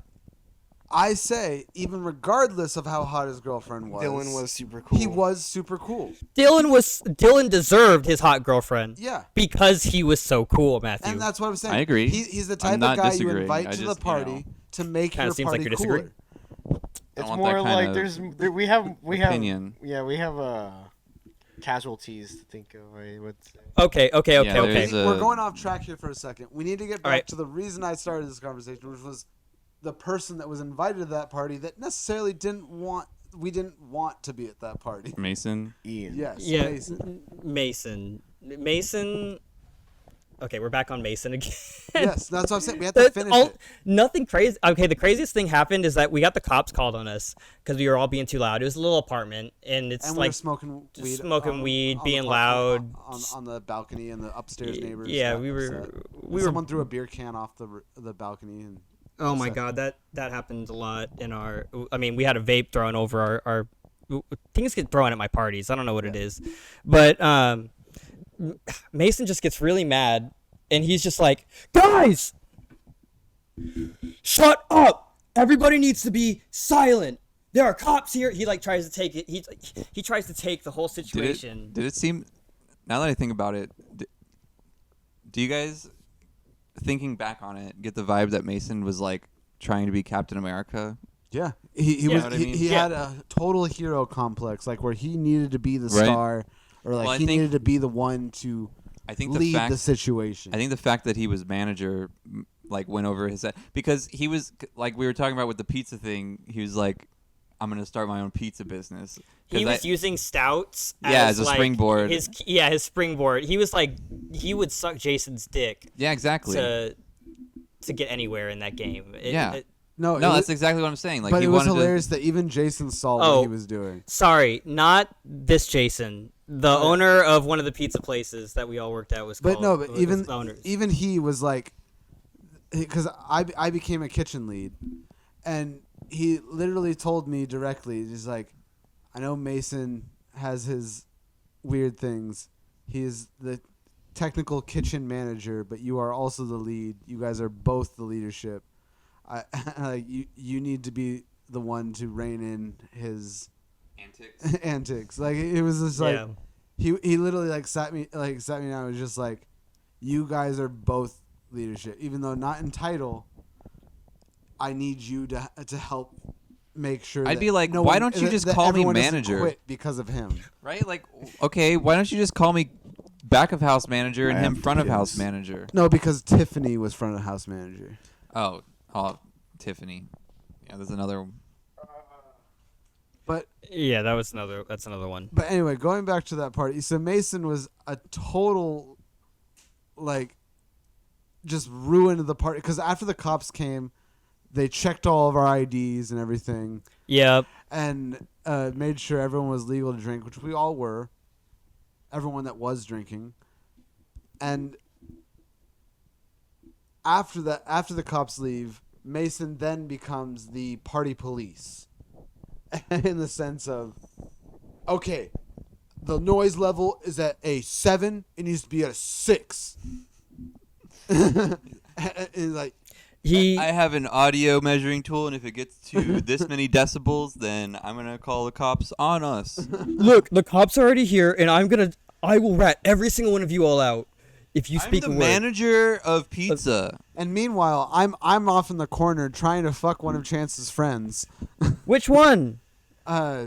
[SPEAKER 4] I say, even regardless of how hot his girlfriend was,
[SPEAKER 1] Dylan was super cool.
[SPEAKER 4] He was super cool.
[SPEAKER 2] Dylan deserved his hot girlfriend.
[SPEAKER 4] Yeah.
[SPEAKER 2] Because he was so cool, Matthew.
[SPEAKER 4] And that's what I'm saying.
[SPEAKER 3] I agree.
[SPEAKER 4] He's the
[SPEAKER 3] I'm
[SPEAKER 4] type of
[SPEAKER 3] not
[SPEAKER 4] guy you
[SPEAKER 3] disagreeing.
[SPEAKER 4] invite
[SPEAKER 3] I
[SPEAKER 4] to the
[SPEAKER 3] just,
[SPEAKER 4] party to make
[SPEAKER 2] Kinda
[SPEAKER 4] your
[SPEAKER 2] seems like
[SPEAKER 4] party
[SPEAKER 2] you disagree.
[SPEAKER 4] cooler.
[SPEAKER 3] I
[SPEAKER 1] It's
[SPEAKER 3] want
[SPEAKER 1] more
[SPEAKER 3] that kind
[SPEAKER 1] like
[SPEAKER 3] of
[SPEAKER 1] we have
[SPEAKER 3] opinion.
[SPEAKER 1] we have casualties to think of. Right?
[SPEAKER 2] Okay.
[SPEAKER 3] Yeah, there
[SPEAKER 2] Okay.
[SPEAKER 3] is
[SPEAKER 4] We're going off track here for a second. We need to get back
[SPEAKER 2] Alright.
[SPEAKER 4] to the reason I started this conversation, which was the person that was invited to that party that necessarily we didn't want to be at that party.
[SPEAKER 3] Mason.
[SPEAKER 1] Ian.
[SPEAKER 4] Yes,
[SPEAKER 2] Yeah,
[SPEAKER 4] Mason.
[SPEAKER 2] Mason. Okay, we're back on Mason again.
[SPEAKER 4] Yes, that's what I'm saying. We have to finish it.
[SPEAKER 2] Nothing crazy. Okay, the craziest thing happened is that we got the cops called on us because we were all being too loud. It was a little apartment, and it's
[SPEAKER 4] And we were
[SPEAKER 2] like
[SPEAKER 4] smoking weed.
[SPEAKER 2] smoking weed,
[SPEAKER 4] on
[SPEAKER 2] being
[SPEAKER 4] the
[SPEAKER 2] loud.
[SPEAKER 4] on the balcony, and the upstairs neighbors.
[SPEAKER 2] Yeah,
[SPEAKER 4] got
[SPEAKER 2] we were.
[SPEAKER 4] upset.
[SPEAKER 2] We
[SPEAKER 4] Someone
[SPEAKER 2] were.
[SPEAKER 4] things threw a beer can off the balcony, and
[SPEAKER 2] Oh my
[SPEAKER 4] upset.
[SPEAKER 2] god, that happens a lot in our. I mean, we had a vape thrown over our things get thrown at my parties. I don't know what it is, but Mason just gets really mad, and he's just like, guys, shut up! Everybody needs to be silent. There are cops here. He like tries to take it. He tries to take the whole situation.
[SPEAKER 3] Did it seem? Now that I think about it, do you guys, thinking back on it, get the vibe that Mason was like trying to be Captain America?
[SPEAKER 4] Yeah, he
[SPEAKER 2] Yeah.
[SPEAKER 4] was.
[SPEAKER 3] Know what I mean?
[SPEAKER 4] He
[SPEAKER 2] Yeah.
[SPEAKER 4] had a total hero complex, like where he needed to be the
[SPEAKER 3] Right.
[SPEAKER 4] star, or like
[SPEAKER 3] Well, I
[SPEAKER 4] he
[SPEAKER 3] think-
[SPEAKER 4] needed to be the one to
[SPEAKER 3] I think
[SPEAKER 4] lead
[SPEAKER 3] the fact
[SPEAKER 4] the situation.
[SPEAKER 3] I think the fact that he was manager like went over his head because he was like we were talking about with the pizza thing. He was like, "I'm gonna start my own pizza business." 'Cause
[SPEAKER 2] He was using stouts
[SPEAKER 3] as a
[SPEAKER 2] like,
[SPEAKER 3] springboard.
[SPEAKER 2] his springboard. He was like he would suck Jason's dick
[SPEAKER 3] yeah, exactly.
[SPEAKER 2] to get anywhere in that game.
[SPEAKER 3] Yeah.
[SPEAKER 4] no,
[SPEAKER 3] No,
[SPEAKER 4] it
[SPEAKER 3] that's
[SPEAKER 4] was,
[SPEAKER 3] exactly what I'm saying. Like
[SPEAKER 4] but
[SPEAKER 3] he
[SPEAKER 4] it was
[SPEAKER 3] wanted
[SPEAKER 4] hilarious that even Jason saw
[SPEAKER 2] Oh.
[SPEAKER 4] what he was doing.
[SPEAKER 2] Sorry, not this Jason. The owner of one of the pizza places that we all worked at was
[SPEAKER 4] But
[SPEAKER 2] called.
[SPEAKER 4] no, but
[SPEAKER 2] was
[SPEAKER 4] even
[SPEAKER 2] the owners.
[SPEAKER 4] even he was like, because I became a kitchen lead, and he literally told me directly, he's like, I know Mason has his weird things. He is the technical kitchen manager, but you are also the lead. You guys are both the leadership. Like you need to be the one to rein in his
[SPEAKER 3] antics.
[SPEAKER 4] antics. Like it was just like
[SPEAKER 2] Yeah.
[SPEAKER 4] he literally like sat me down and was just like, you guys are both leadership, even though not in title. I need you to help make sure.
[SPEAKER 3] I'd
[SPEAKER 4] that
[SPEAKER 3] be like,
[SPEAKER 4] no
[SPEAKER 3] why
[SPEAKER 4] one-
[SPEAKER 3] don't you
[SPEAKER 4] that-
[SPEAKER 3] just
[SPEAKER 4] that
[SPEAKER 3] call me
[SPEAKER 4] everyone doesn't
[SPEAKER 3] manager?
[SPEAKER 4] quit because of him.
[SPEAKER 3] Right? Like, okay, why don't you just call me back of house manager and
[SPEAKER 4] I
[SPEAKER 3] him
[SPEAKER 4] have
[SPEAKER 3] front of house
[SPEAKER 4] kids.
[SPEAKER 3] manager?
[SPEAKER 4] No, because Tiffany was front of house manager.
[SPEAKER 3] Oh, Tiffany. Yeah, there's another.
[SPEAKER 4] But
[SPEAKER 2] Yeah, that's another one.
[SPEAKER 4] anyway, going back to that party, so Mason was a total, like, just ruined the party because after the cops came, they checked all of our IDs and everything,
[SPEAKER 2] Yep.
[SPEAKER 4] and made sure everyone was legal to drink, which we all were. Everyone that was drinking, and after the cops leave, Mason then becomes the party police, in the sense of, okay, the noise level is at a 7. It needs to be at a 6. And like,
[SPEAKER 3] I have an audio measuring tool, and if it gets to this many decibels, then I'm gonna call the cops on us.
[SPEAKER 2] Look, the cops are already here, and I will rat every single one of you all out if you
[SPEAKER 3] I'm
[SPEAKER 2] speak
[SPEAKER 3] the
[SPEAKER 2] a word.
[SPEAKER 3] manager of pizza.
[SPEAKER 4] and meanwhile, I'm off in the corner trying to fuck one of Chance's friends,
[SPEAKER 2] Which one?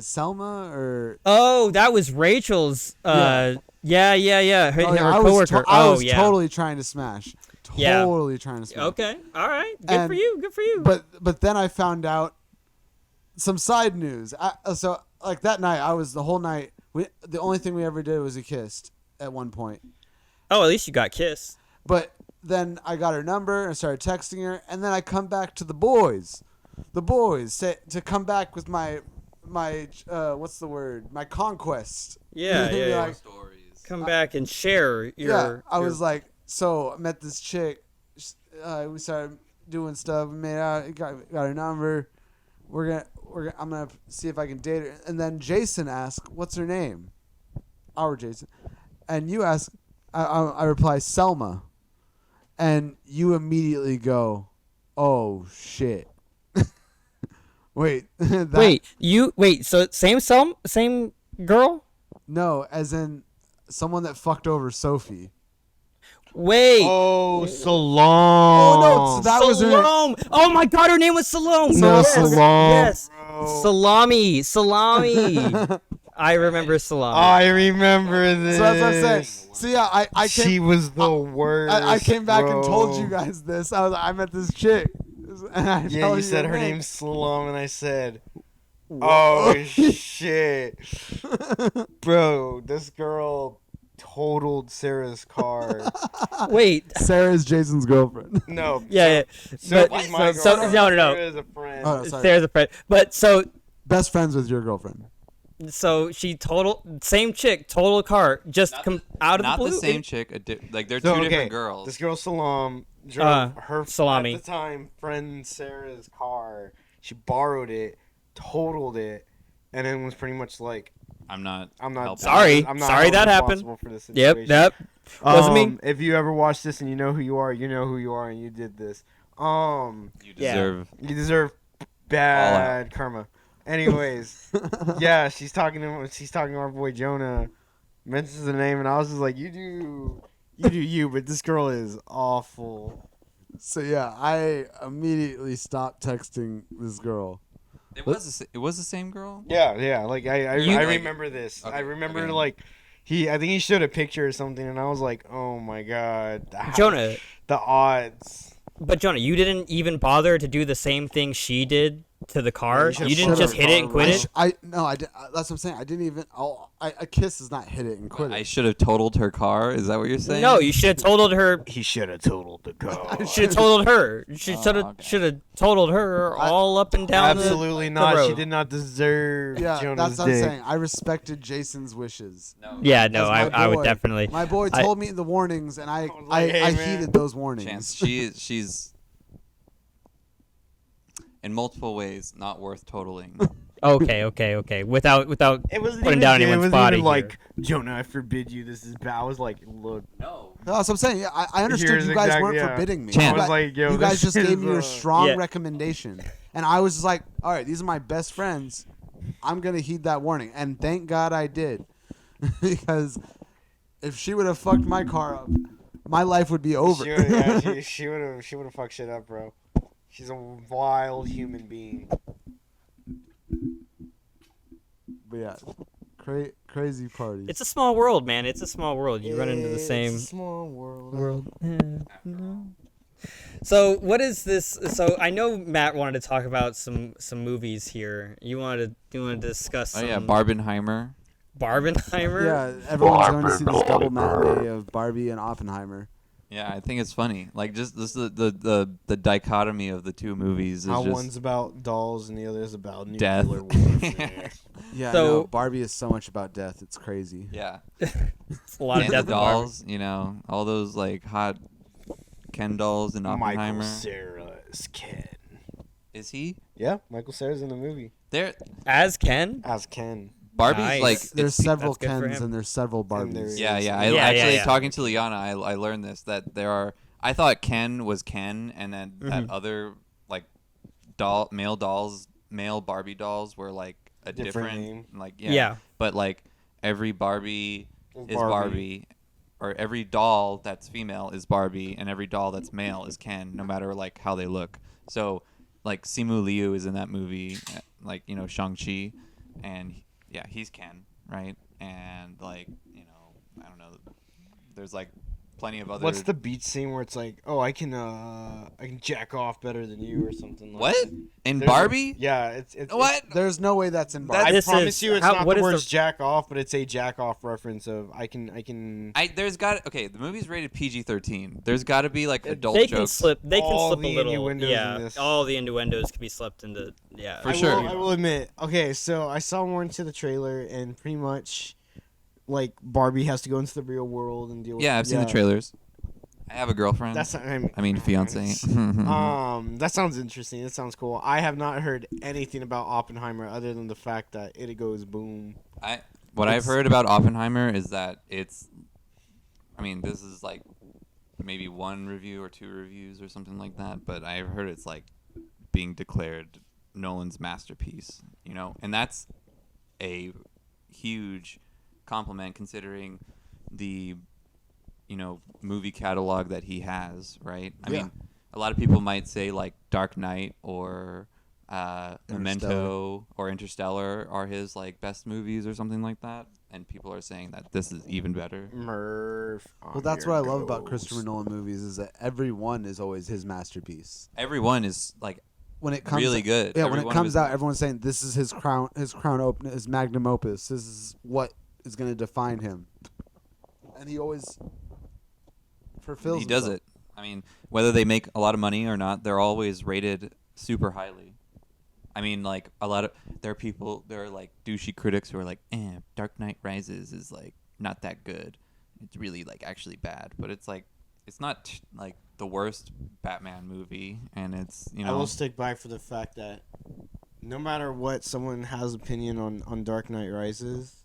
[SPEAKER 4] Selma or.
[SPEAKER 2] Oh, that was Rachel's.
[SPEAKER 4] Yeah.
[SPEAKER 2] Yeah. Her,
[SPEAKER 4] Oh, yeah,
[SPEAKER 2] her coworker.
[SPEAKER 4] I was
[SPEAKER 2] yeah.
[SPEAKER 4] totally trying to smash.
[SPEAKER 2] Yeah.
[SPEAKER 4] Totally trying to smash.
[SPEAKER 2] Okay. All right. Good for
[SPEAKER 4] And-
[SPEAKER 2] you. Good for you.
[SPEAKER 4] But then I found out some side news. So like that night, I was the whole night. The only thing we ever did was we kissed at one point.
[SPEAKER 2] oh, at least you got kissed.
[SPEAKER 4] But then I got her number and started texting her, and then I come back to the boys. The boys say to come back with my what's the word? My conquest.
[SPEAKER 2] Yeah. Yeah.
[SPEAKER 4] Like,
[SPEAKER 3] Stories.
[SPEAKER 2] Come back and share your.
[SPEAKER 4] yeah, I
[SPEAKER 2] your-
[SPEAKER 4] was like, so I met this chick. We started doing stuff. We made out. Got her number. I'm gonna see if I can date her. And then Jason asked, "What's her name?" Our Jason, and you ask. I reply Selma, and you immediately go, "Oh shit." Wait.
[SPEAKER 2] Wait. So same girl?
[SPEAKER 4] No, as in someone that fucked over Sophie.
[SPEAKER 2] Wait.
[SPEAKER 1] Oh, Salome.
[SPEAKER 4] Oh, no, that was her.
[SPEAKER 2] Salome. Oh my God, her name was Salome.
[SPEAKER 1] No,
[SPEAKER 2] Yes.
[SPEAKER 1] Salome.
[SPEAKER 2] Yes.
[SPEAKER 1] Bro.
[SPEAKER 2] Salami. I remember salami.
[SPEAKER 1] I remember this.
[SPEAKER 4] So that's what I'm saying. So yeah, I came.
[SPEAKER 1] She was the worst.
[SPEAKER 4] I came back and told
[SPEAKER 1] bro.
[SPEAKER 4] you guys this. I met this chick. And I
[SPEAKER 1] Yeah,
[SPEAKER 4] tell
[SPEAKER 1] you said
[SPEAKER 4] your
[SPEAKER 1] her
[SPEAKER 4] name.
[SPEAKER 1] name's Salome, and I said,
[SPEAKER 4] Whoa.
[SPEAKER 1] "Oh shit, bro! This girl totaled Sarah's car."
[SPEAKER 2] Wait.
[SPEAKER 4] Sarah's Jason's girlfriend.
[SPEAKER 1] No.
[SPEAKER 2] Yeah.
[SPEAKER 1] Sophie's my
[SPEAKER 2] So
[SPEAKER 1] girlfriend.
[SPEAKER 2] no.
[SPEAKER 1] Sarah's a friend.
[SPEAKER 4] Oh, sorry.
[SPEAKER 2] There's a friend. But
[SPEAKER 4] Best friends with your girlfriend.
[SPEAKER 2] so she same chick, total car, just out of
[SPEAKER 3] Not
[SPEAKER 2] the blue.
[SPEAKER 3] the same chick. Like they're
[SPEAKER 1] So,
[SPEAKER 3] two
[SPEAKER 1] okay,
[SPEAKER 3] different girls.
[SPEAKER 1] This girl Salome drove her
[SPEAKER 2] Salami.
[SPEAKER 1] at the time friend Sarah's car. She borrowed it, totaled it, and then was pretty much like,
[SPEAKER 3] I'm not.
[SPEAKER 1] "I'm not
[SPEAKER 3] helping.
[SPEAKER 2] Sorry.
[SPEAKER 1] I'm not
[SPEAKER 2] Sorry that happened.
[SPEAKER 1] responsible for this
[SPEAKER 2] Yep.
[SPEAKER 1] situation."
[SPEAKER 2] That wasn't me.
[SPEAKER 1] If you ever watch this and you know who you are, you know who you are, and you did this.
[SPEAKER 3] You
[SPEAKER 2] Yeah.
[SPEAKER 3] deserve.
[SPEAKER 1] You deserve bad karma. Anyways, yeah, she's talking to our boy Jonah, mentions the name, and I was just like, you do you, but this girl is awful.
[SPEAKER 4] So yeah, I immediately stopped texting this girl.
[SPEAKER 3] It was the same girl.
[SPEAKER 1] Yeah, like I
[SPEAKER 2] You-
[SPEAKER 1] remember this.
[SPEAKER 3] Okay,
[SPEAKER 1] I remember
[SPEAKER 3] okay.
[SPEAKER 1] like I think he showed a picture or something, and I was like, oh my god,
[SPEAKER 2] Jonah.
[SPEAKER 1] the odds.
[SPEAKER 2] But Jonah, you didn't even bother to do the same thing she did to the car.
[SPEAKER 1] Yeah,
[SPEAKER 2] You didn't
[SPEAKER 4] should've.
[SPEAKER 2] just hit it and quit it.
[SPEAKER 4] That's what I'm saying. I didn't even. A kiss is not hit it and quit
[SPEAKER 3] I
[SPEAKER 4] it.
[SPEAKER 3] should have totaled her car. Is that what you're saying?
[SPEAKER 2] No, you should have totaled her.
[SPEAKER 1] He should have totaled the car.
[SPEAKER 2] You should have totaled her. You should have
[SPEAKER 3] okay.
[SPEAKER 2] should have totaled her all up and down.
[SPEAKER 1] Absolutely
[SPEAKER 2] the
[SPEAKER 1] not. She
[SPEAKER 2] road.
[SPEAKER 1] did not deserve
[SPEAKER 4] Yeah,
[SPEAKER 1] Jonah's
[SPEAKER 4] that's what I'm
[SPEAKER 1] dick.
[SPEAKER 4] saying. I respected Jason's wishes.
[SPEAKER 3] No.
[SPEAKER 2] Yeah, no,
[SPEAKER 4] As my
[SPEAKER 2] I would
[SPEAKER 4] boy.
[SPEAKER 2] definitely.
[SPEAKER 4] My boy
[SPEAKER 2] I-
[SPEAKER 4] told me the warnings, and I
[SPEAKER 1] was like, hey,
[SPEAKER 4] I
[SPEAKER 1] man.
[SPEAKER 4] heeded those warnings.
[SPEAKER 3] Chance. She's in multiple ways not worth totaling.
[SPEAKER 2] Okay. Without
[SPEAKER 1] It wasn't
[SPEAKER 2] putting
[SPEAKER 1] even,
[SPEAKER 2] down
[SPEAKER 1] it
[SPEAKER 2] anyone's
[SPEAKER 1] wasn't
[SPEAKER 2] body.
[SPEAKER 1] even
[SPEAKER 2] here.
[SPEAKER 1] like, Jonah, I forbid you. This is bad. I was like, look.
[SPEAKER 3] No.
[SPEAKER 4] That's what I'm saying. Yeah, I understood
[SPEAKER 1] Here's
[SPEAKER 4] you guys
[SPEAKER 1] exactly-
[SPEAKER 4] weren't
[SPEAKER 1] yeah.
[SPEAKER 4] forbidding me.
[SPEAKER 3] Chance.
[SPEAKER 1] I was like, yo,
[SPEAKER 4] you guys
[SPEAKER 1] this
[SPEAKER 4] just gave
[SPEAKER 1] is,
[SPEAKER 4] me your strong
[SPEAKER 2] Yeah.
[SPEAKER 4] recommendation, and I was just like, all right, these are my best friends. I'm gonna heed that warning, and thank God I did, because if she would have fucked my car up, my life would be over.
[SPEAKER 1] She would have fucked shit up, bro. She's a wild human being.
[SPEAKER 4] But yeah, crazy parties.
[SPEAKER 2] It's a small world, man. It's a small world. You run into the
[SPEAKER 1] It's
[SPEAKER 2] same
[SPEAKER 1] a small world.
[SPEAKER 2] world. So what is this? So I know Matt wanted to talk about some movies here. You wanted to discuss.
[SPEAKER 3] Oh
[SPEAKER 2] Some
[SPEAKER 3] yeah, Barbenheimer.
[SPEAKER 2] Barbenheimer.
[SPEAKER 4] Yeah, everyone's going to see this double matinee of Barbie and Oppenheimer.
[SPEAKER 3] Yeah, I think it's funny. Like just the dichotomy of the two movies is
[SPEAKER 1] How
[SPEAKER 3] just
[SPEAKER 1] one's about dolls and the other's about
[SPEAKER 3] Death.
[SPEAKER 1] nuclear warfare.
[SPEAKER 4] Yeah,
[SPEAKER 2] So-
[SPEAKER 4] no, Barbie is so much about death. It's crazy.
[SPEAKER 3] yeah.
[SPEAKER 2] It's a lot of
[SPEAKER 3] And
[SPEAKER 2] death
[SPEAKER 3] the
[SPEAKER 2] in Barbie.
[SPEAKER 3] dolls, you know, all those like hot Ken dolls in Oppenheimer.
[SPEAKER 1] Michael Cera's Ken.
[SPEAKER 3] Is he?
[SPEAKER 1] Yeah, Michael Cera's in the movie
[SPEAKER 3] There
[SPEAKER 2] As Ken.
[SPEAKER 1] as Ken.
[SPEAKER 3] Barbie's
[SPEAKER 2] Nice.
[SPEAKER 3] like
[SPEAKER 4] There's
[SPEAKER 3] it's,
[SPEAKER 4] several
[SPEAKER 2] That's good for
[SPEAKER 4] Kens
[SPEAKER 2] him.
[SPEAKER 4] and there's several
[SPEAKER 1] And
[SPEAKER 4] Barbies.
[SPEAKER 1] there's-
[SPEAKER 3] yeah.
[SPEAKER 2] Yeah,
[SPEAKER 3] Actually
[SPEAKER 2] yeah.
[SPEAKER 3] talking to Liana, I learned this that there are. I thought Ken was Ken, and then that other like male Barbie dolls were like a
[SPEAKER 1] Different
[SPEAKER 3] different
[SPEAKER 1] name.
[SPEAKER 3] like
[SPEAKER 2] Yeah.
[SPEAKER 3] But like every Barbie is
[SPEAKER 1] Barbie.
[SPEAKER 3] Barbie, or every doll that's female is Barbie, and every doll that's male is Ken, no matter like how they look. So like Simu Liu is in that movie, like you know Shang-Chi, and yeah, he's Ken, right? And like you know, I don't know, there's like plenty of other.
[SPEAKER 1] What's the beach scene where it's like, oh, I can jack off better than you or something like
[SPEAKER 3] what
[SPEAKER 1] that?
[SPEAKER 3] in
[SPEAKER 1] There's
[SPEAKER 3] Barbie?
[SPEAKER 1] Yeah, it's
[SPEAKER 3] What?
[SPEAKER 4] There's no way that's in Barbie.
[SPEAKER 1] I
[SPEAKER 2] This
[SPEAKER 1] promise
[SPEAKER 2] is-
[SPEAKER 1] you, it's
[SPEAKER 2] how-
[SPEAKER 1] not
[SPEAKER 2] what
[SPEAKER 1] the
[SPEAKER 2] is
[SPEAKER 1] words
[SPEAKER 2] the-
[SPEAKER 1] jack off, but it's a jack off reference of I can.
[SPEAKER 3] There's got okay. The movie's rated PG-13. There's got to be like adult
[SPEAKER 2] They can
[SPEAKER 3] jokes.
[SPEAKER 2] slip. They can
[SPEAKER 1] All
[SPEAKER 2] slip a
[SPEAKER 1] the
[SPEAKER 2] little.
[SPEAKER 1] innuendos
[SPEAKER 2] Yeah.
[SPEAKER 1] in this.
[SPEAKER 2] All the innuendos can be slipped into. Yeah.
[SPEAKER 3] For sure.
[SPEAKER 1] I will admit. Okay, so I saw more into the trailer, and pretty much, like Barbie has to go into the real world and deal with.
[SPEAKER 3] Yeah, I've seen the trailers. I have a girlfriend.
[SPEAKER 1] That's
[SPEAKER 3] I mean fiance.
[SPEAKER 1] That sounds interesting. That sounds cool. I have not heard anything about Oppenheimer other than the fact that it goes boom.
[SPEAKER 3] What I've heard about Oppenheimer is that it's. I mean, this is like maybe one review or two reviews or something like that, but I've heard it's like being declared Nolan's masterpiece. You know, and that's a huge compliment considering the movie catalog that he has, right? I
[SPEAKER 4] Yeah.
[SPEAKER 3] mean, a lot of people might say like Dark Knight or Memento or Interstellar are his like best movies or something like that, and people are saying that this is even better.
[SPEAKER 1] Murph.
[SPEAKER 4] Well, that's what I love about Christopher Nolan movies is that every one is always his masterpiece.
[SPEAKER 3] Everyone is like
[SPEAKER 4] When it comes
[SPEAKER 3] really good.
[SPEAKER 4] Yeah,
[SPEAKER 3] Every
[SPEAKER 4] when it
[SPEAKER 3] one of
[SPEAKER 4] comes
[SPEAKER 3] his-
[SPEAKER 4] out, everyone's saying this is his crown open, his magnum opus. This is what is going to define him. And he always fulfills.
[SPEAKER 3] He does
[SPEAKER 4] himself.
[SPEAKER 3] it. I mean, whether they make a lot of money or not, they're always rated super highly. I mean, like there are like douchey critics who are like, Dark Knight Rises is like not that good. It's really like actually bad, but it's like it's not like the worst Batman movie, and it's
[SPEAKER 1] I will stick by for the fact that no matter what someone has opinion on Dark Knight Rises,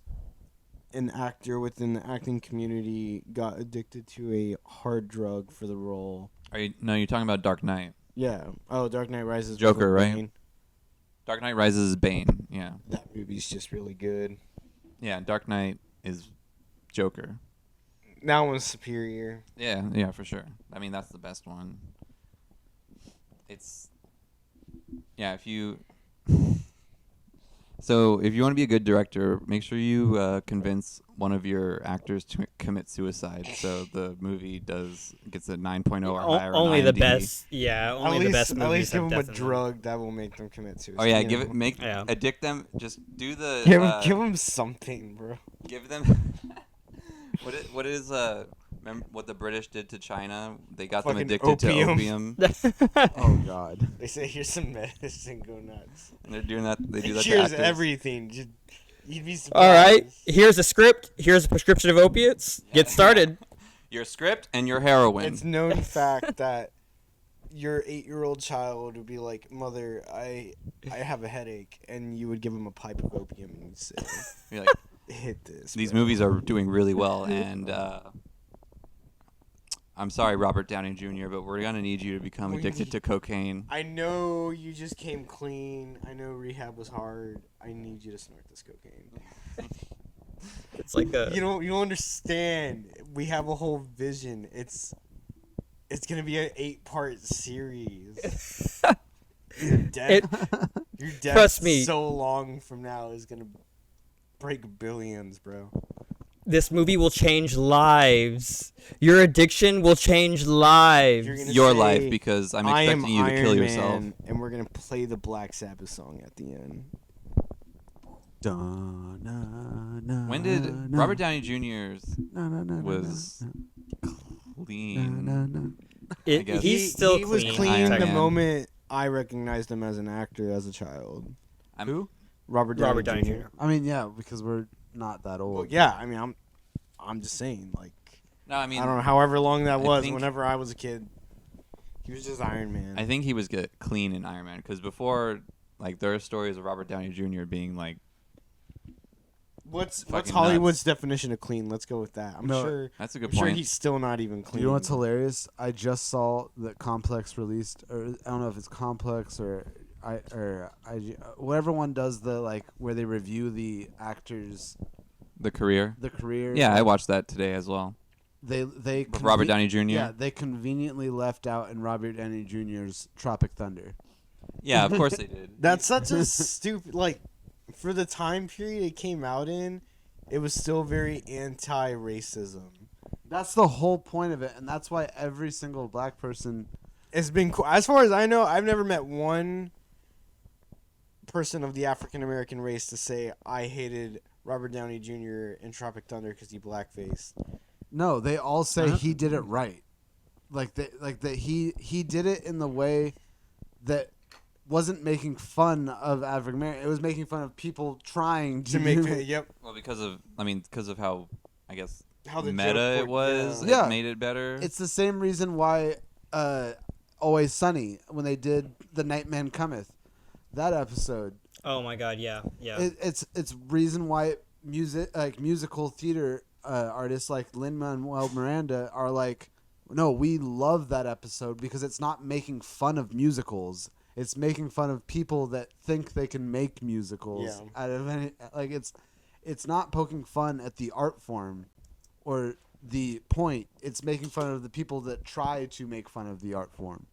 [SPEAKER 1] an actor within the acting community got addicted to a hard drug for the role.
[SPEAKER 3] You're talking about Dark Knight.
[SPEAKER 1] Yeah. Oh, Dark Knight Rises. was
[SPEAKER 3] Joker,
[SPEAKER 1] with
[SPEAKER 3] right?
[SPEAKER 1] Bane.
[SPEAKER 3] Dark Knight Rises is Bane. Yeah.
[SPEAKER 1] That movie's just really good.
[SPEAKER 3] Yeah, Dark Knight is Joker.
[SPEAKER 1] That one's superior.
[SPEAKER 3] Yeah, for sure. I mean, that's the best one. If you want to be a good director, make sure you convince one of your actors to commit suicide, so the movie gets a 9.0 or higher.
[SPEAKER 2] Only
[SPEAKER 3] on
[SPEAKER 2] the
[SPEAKER 3] IMDb.
[SPEAKER 2] best. Yeah, only the best movies
[SPEAKER 1] At least give
[SPEAKER 2] have
[SPEAKER 1] them a
[SPEAKER 2] death in them.
[SPEAKER 1] drug that will make them commit suicide.
[SPEAKER 3] Oh yeah,
[SPEAKER 2] Yeah.
[SPEAKER 3] addict them. Just do the
[SPEAKER 1] Give them something, bro.
[SPEAKER 3] give them. Remember what the British did to China? They got them
[SPEAKER 1] Fucking
[SPEAKER 3] addicted
[SPEAKER 1] opium.
[SPEAKER 3] to opium,
[SPEAKER 4] Oh God.
[SPEAKER 1] They say here's some medicine, go nuts.
[SPEAKER 3] and they're doing that. They do that to
[SPEAKER 1] Here's
[SPEAKER 3] actors.
[SPEAKER 1] everything. You'd be surprised.
[SPEAKER 2] All right, here's a script. Here's a prescription of opiates. Get started.
[SPEAKER 3] Your script and your heroin.
[SPEAKER 1] It's known fact that your 8-year-old child would be like, "Mother, I have a headache," and you would give him a pipe of opium and you'd say,
[SPEAKER 3] You're like,
[SPEAKER 1] "Hit this."
[SPEAKER 3] these
[SPEAKER 1] bro."
[SPEAKER 3] movies are doing really well, and I'm sorry, Robert Downey Jr., but we're gonna need you to become addicted to cocaine.
[SPEAKER 1] I know you just came clean. I know rehab was hard. I need you to snort this cocaine.
[SPEAKER 2] It's like a.
[SPEAKER 1] You don't understand. We have a whole vision. It's gonna be an 8-part series. Your death, your death
[SPEAKER 2] Trust me.
[SPEAKER 1] so long from now is gonna break billions, bro.
[SPEAKER 2] This movie will change lives. Your addiction will change lives.
[SPEAKER 1] You're gonna
[SPEAKER 3] Your
[SPEAKER 1] say,
[SPEAKER 3] life, because I'm
[SPEAKER 1] "I am
[SPEAKER 3] expecting you to
[SPEAKER 1] Iron
[SPEAKER 3] kill
[SPEAKER 1] Man,"
[SPEAKER 3] yourself.
[SPEAKER 1] and we're gonna play the Black Sabbath song at the end.
[SPEAKER 3] When did Robert Downey Jr.'s was clean? I guess.
[SPEAKER 2] He's still
[SPEAKER 1] he
[SPEAKER 2] clean.
[SPEAKER 1] was clean
[SPEAKER 3] Iron
[SPEAKER 1] the
[SPEAKER 3] Man.
[SPEAKER 1] moment I recognized him as an actor as a child.
[SPEAKER 4] Who?
[SPEAKER 1] Robert Downey,
[SPEAKER 2] Robert Downey
[SPEAKER 1] Jr.
[SPEAKER 2] Jr.
[SPEAKER 4] I mean, yeah, because we're not that old.
[SPEAKER 1] Well, yeah, I mean, I'm just saying, like,
[SPEAKER 3] No, I mean,
[SPEAKER 1] I don't know, however long that
[SPEAKER 3] I
[SPEAKER 1] was.
[SPEAKER 3] think-
[SPEAKER 1] Whenever I was a kid, he was just Iron Man.
[SPEAKER 3] I think he was good, clean in Iron Man, because before, like, there are stories of Robert Downey Jr. being like,
[SPEAKER 1] What's
[SPEAKER 3] fucking
[SPEAKER 1] Hollywood's definition of clean? Let's go with that. I'm
[SPEAKER 4] No,
[SPEAKER 1] sure.
[SPEAKER 3] that's a good
[SPEAKER 1] I'm sure
[SPEAKER 3] point.
[SPEAKER 1] he's still not even
[SPEAKER 4] Do
[SPEAKER 1] clean.
[SPEAKER 4] you know what's hilarious? I just saw that Complex released, or I don't know if it's Complex or IG, whatever one does the like where they review the actors,
[SPEAKER 3] The career.
[SPEAKER 4] the career.
[SPEAKER 3] Yeah, I watched that today as well.
[SPEAKER 4] They
[SPEAKER 3] With Robert Downey Jr.
[SPEAKER 4] Yeah, they conveniently left out in Robert Downey Jr.'s Tropic Thunder.
[SPEAKER 3] Yeah, of course they did.
[SPEAKER 1] That's such a stupid, like, for the time period it came out in, it was still very anti-racism.
[SPEAKER 4] That's the whole point of it, and that's why every single black person.
[SPEAKER 1] It's been cool. As far as I know, I've never met one person of the African American race to say I hated Robert Downey Jr. in Tropic Thunder because he blackfaced.
[SPEAKER 4] No, they all say he did it right, like that he did it in the way that wasn't making fun of African American. It was making fun of people trying
[SPEAKER 1] To make
[SPEAKER 4] do
[SPEAKER 1] it, yep.
[SPEAKER 3] Well, because of how, I guess,
[SPEAKER 1] How the
[SPEAKER 3] meta
[SPEAKER 1] joke
[SPEAKER 3] it was,
[SPEAKER 4] Yeah.
[SPEAKER 3] it made it better.
[SPEAKER 4] It's the same reason why Always Sunny, when they did The Nightman Cometh, that episode.
[SPEAKER 2] Oh my God, yeah.
[SPEAKER 4] It's reason why musical theater artists like Lin-Manuel Miranda are like, no, we love that episode because it's not making fun of musicals. It's making fun of people that think they can make musicals
[SPEAKER 1] Yeah.
[SPEAKER 4] out of any. Like it's not poking fun at the art form, or the point. It's making fun of the people that try to make fun of the art form.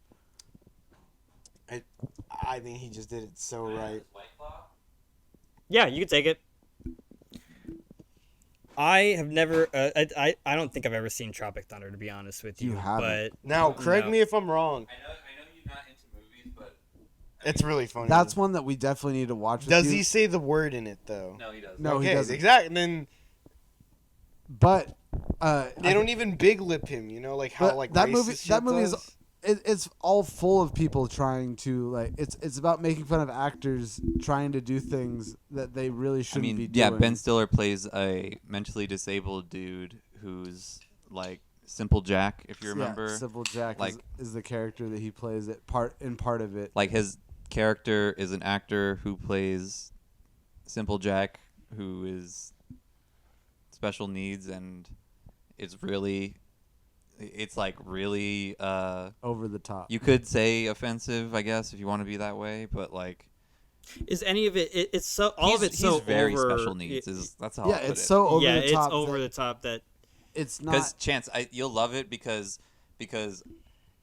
[SPEAKER 1] I think he just did it so right.
[SPEAKER 2] Yeah, you can take it. I have never. I don't think I've ever seen Tropic Thunder, to be honest with you.
[SPEAKER 4] You haven't.
[SPEAKER 2] But
[SPEAKER 1] Now, correct
[SPEAKER 2] No.
[SPEAKER 1] me if I'm wrong.
[SPEAKER 3] I know you're not into movies, but
[SPEAKER 1] It's really funny.
[SPEAKER 4] That's one that we definitely need to watch. With
[SPEAKER 1] Does
[SPEAKER 4] you.
[SPEAKER 1] he say the word in it though?
[SPEAKER 3] no, he doesn't.
[SPEAKER 4] No, he
[SPEAKER 1] okay,
[SPEAKER 4] doesn't.
[SPEAKER 1] exactly. And then
[SPEAKER 4] But
[SPEAKER 1] they don't even big lip him. You know, like how
[SPEAKER 4] But
[SPEAKER 1] like
[SPEAKER 4] that
[SPEAKER 1] racist
[SPEAKER 4] movie-
[SPEAKER 1] shit
[SPEAKER 4] that movie is-
[SPEAKER 1] does.
[SPEAKER 4] it's all full of people trying to like. It's about making fun of actors trying to do things that they really
[SPEAKER 3] I
[SPEAKER 4] shouldn't
[SPEAKER 3] mean,
[SPEAKER 4] be
[SPEAKER 3] yeah,
[SPEAKER 4] doing.
[SPEAKER 3] Ben Stiller plays a mentally disabled dude who's like Simple Jack, if you remember.
[SPEAKER 4] Yeah, Simple Jack
[SPEAKER 3] like-
[SPEAKER 4] is the character that he plays it part of it.
[SPEAKER 3] Like his character is an actor who plays Simple Jack, who is special needs, and it's really
[SPEAKER 4] Over the top.
[SPEAKER 3] you could say offensive, I guess, if you want to be that way, but like
[SPEAKER 2] is any of it? It's so all of it's so
[SPEAKER 3] he's very
[SPEAKER 2] over,
[SPEAKER 3] special needs. That's how
[SPEAKER 4] Yeah,
[SPEAKER 3] I'll put
[SPEAKER 4] it's
[SPEAKER 3] it.
[SPEAKER 4] so over
[SPEAKER 2] yeah,
[SPEAKER 4] the
[SPEAKER 2] it's
[SPEAKER 4] top.
[SPEAKER 2] over
[SPEAKER 4] that
[SPEAKER 2] the top that.
[SPEAKER 4] it's
[SPEAKER 3] Because
[SPEAKER 4] not.
[SPEAKER 3] Chance, you'll love it because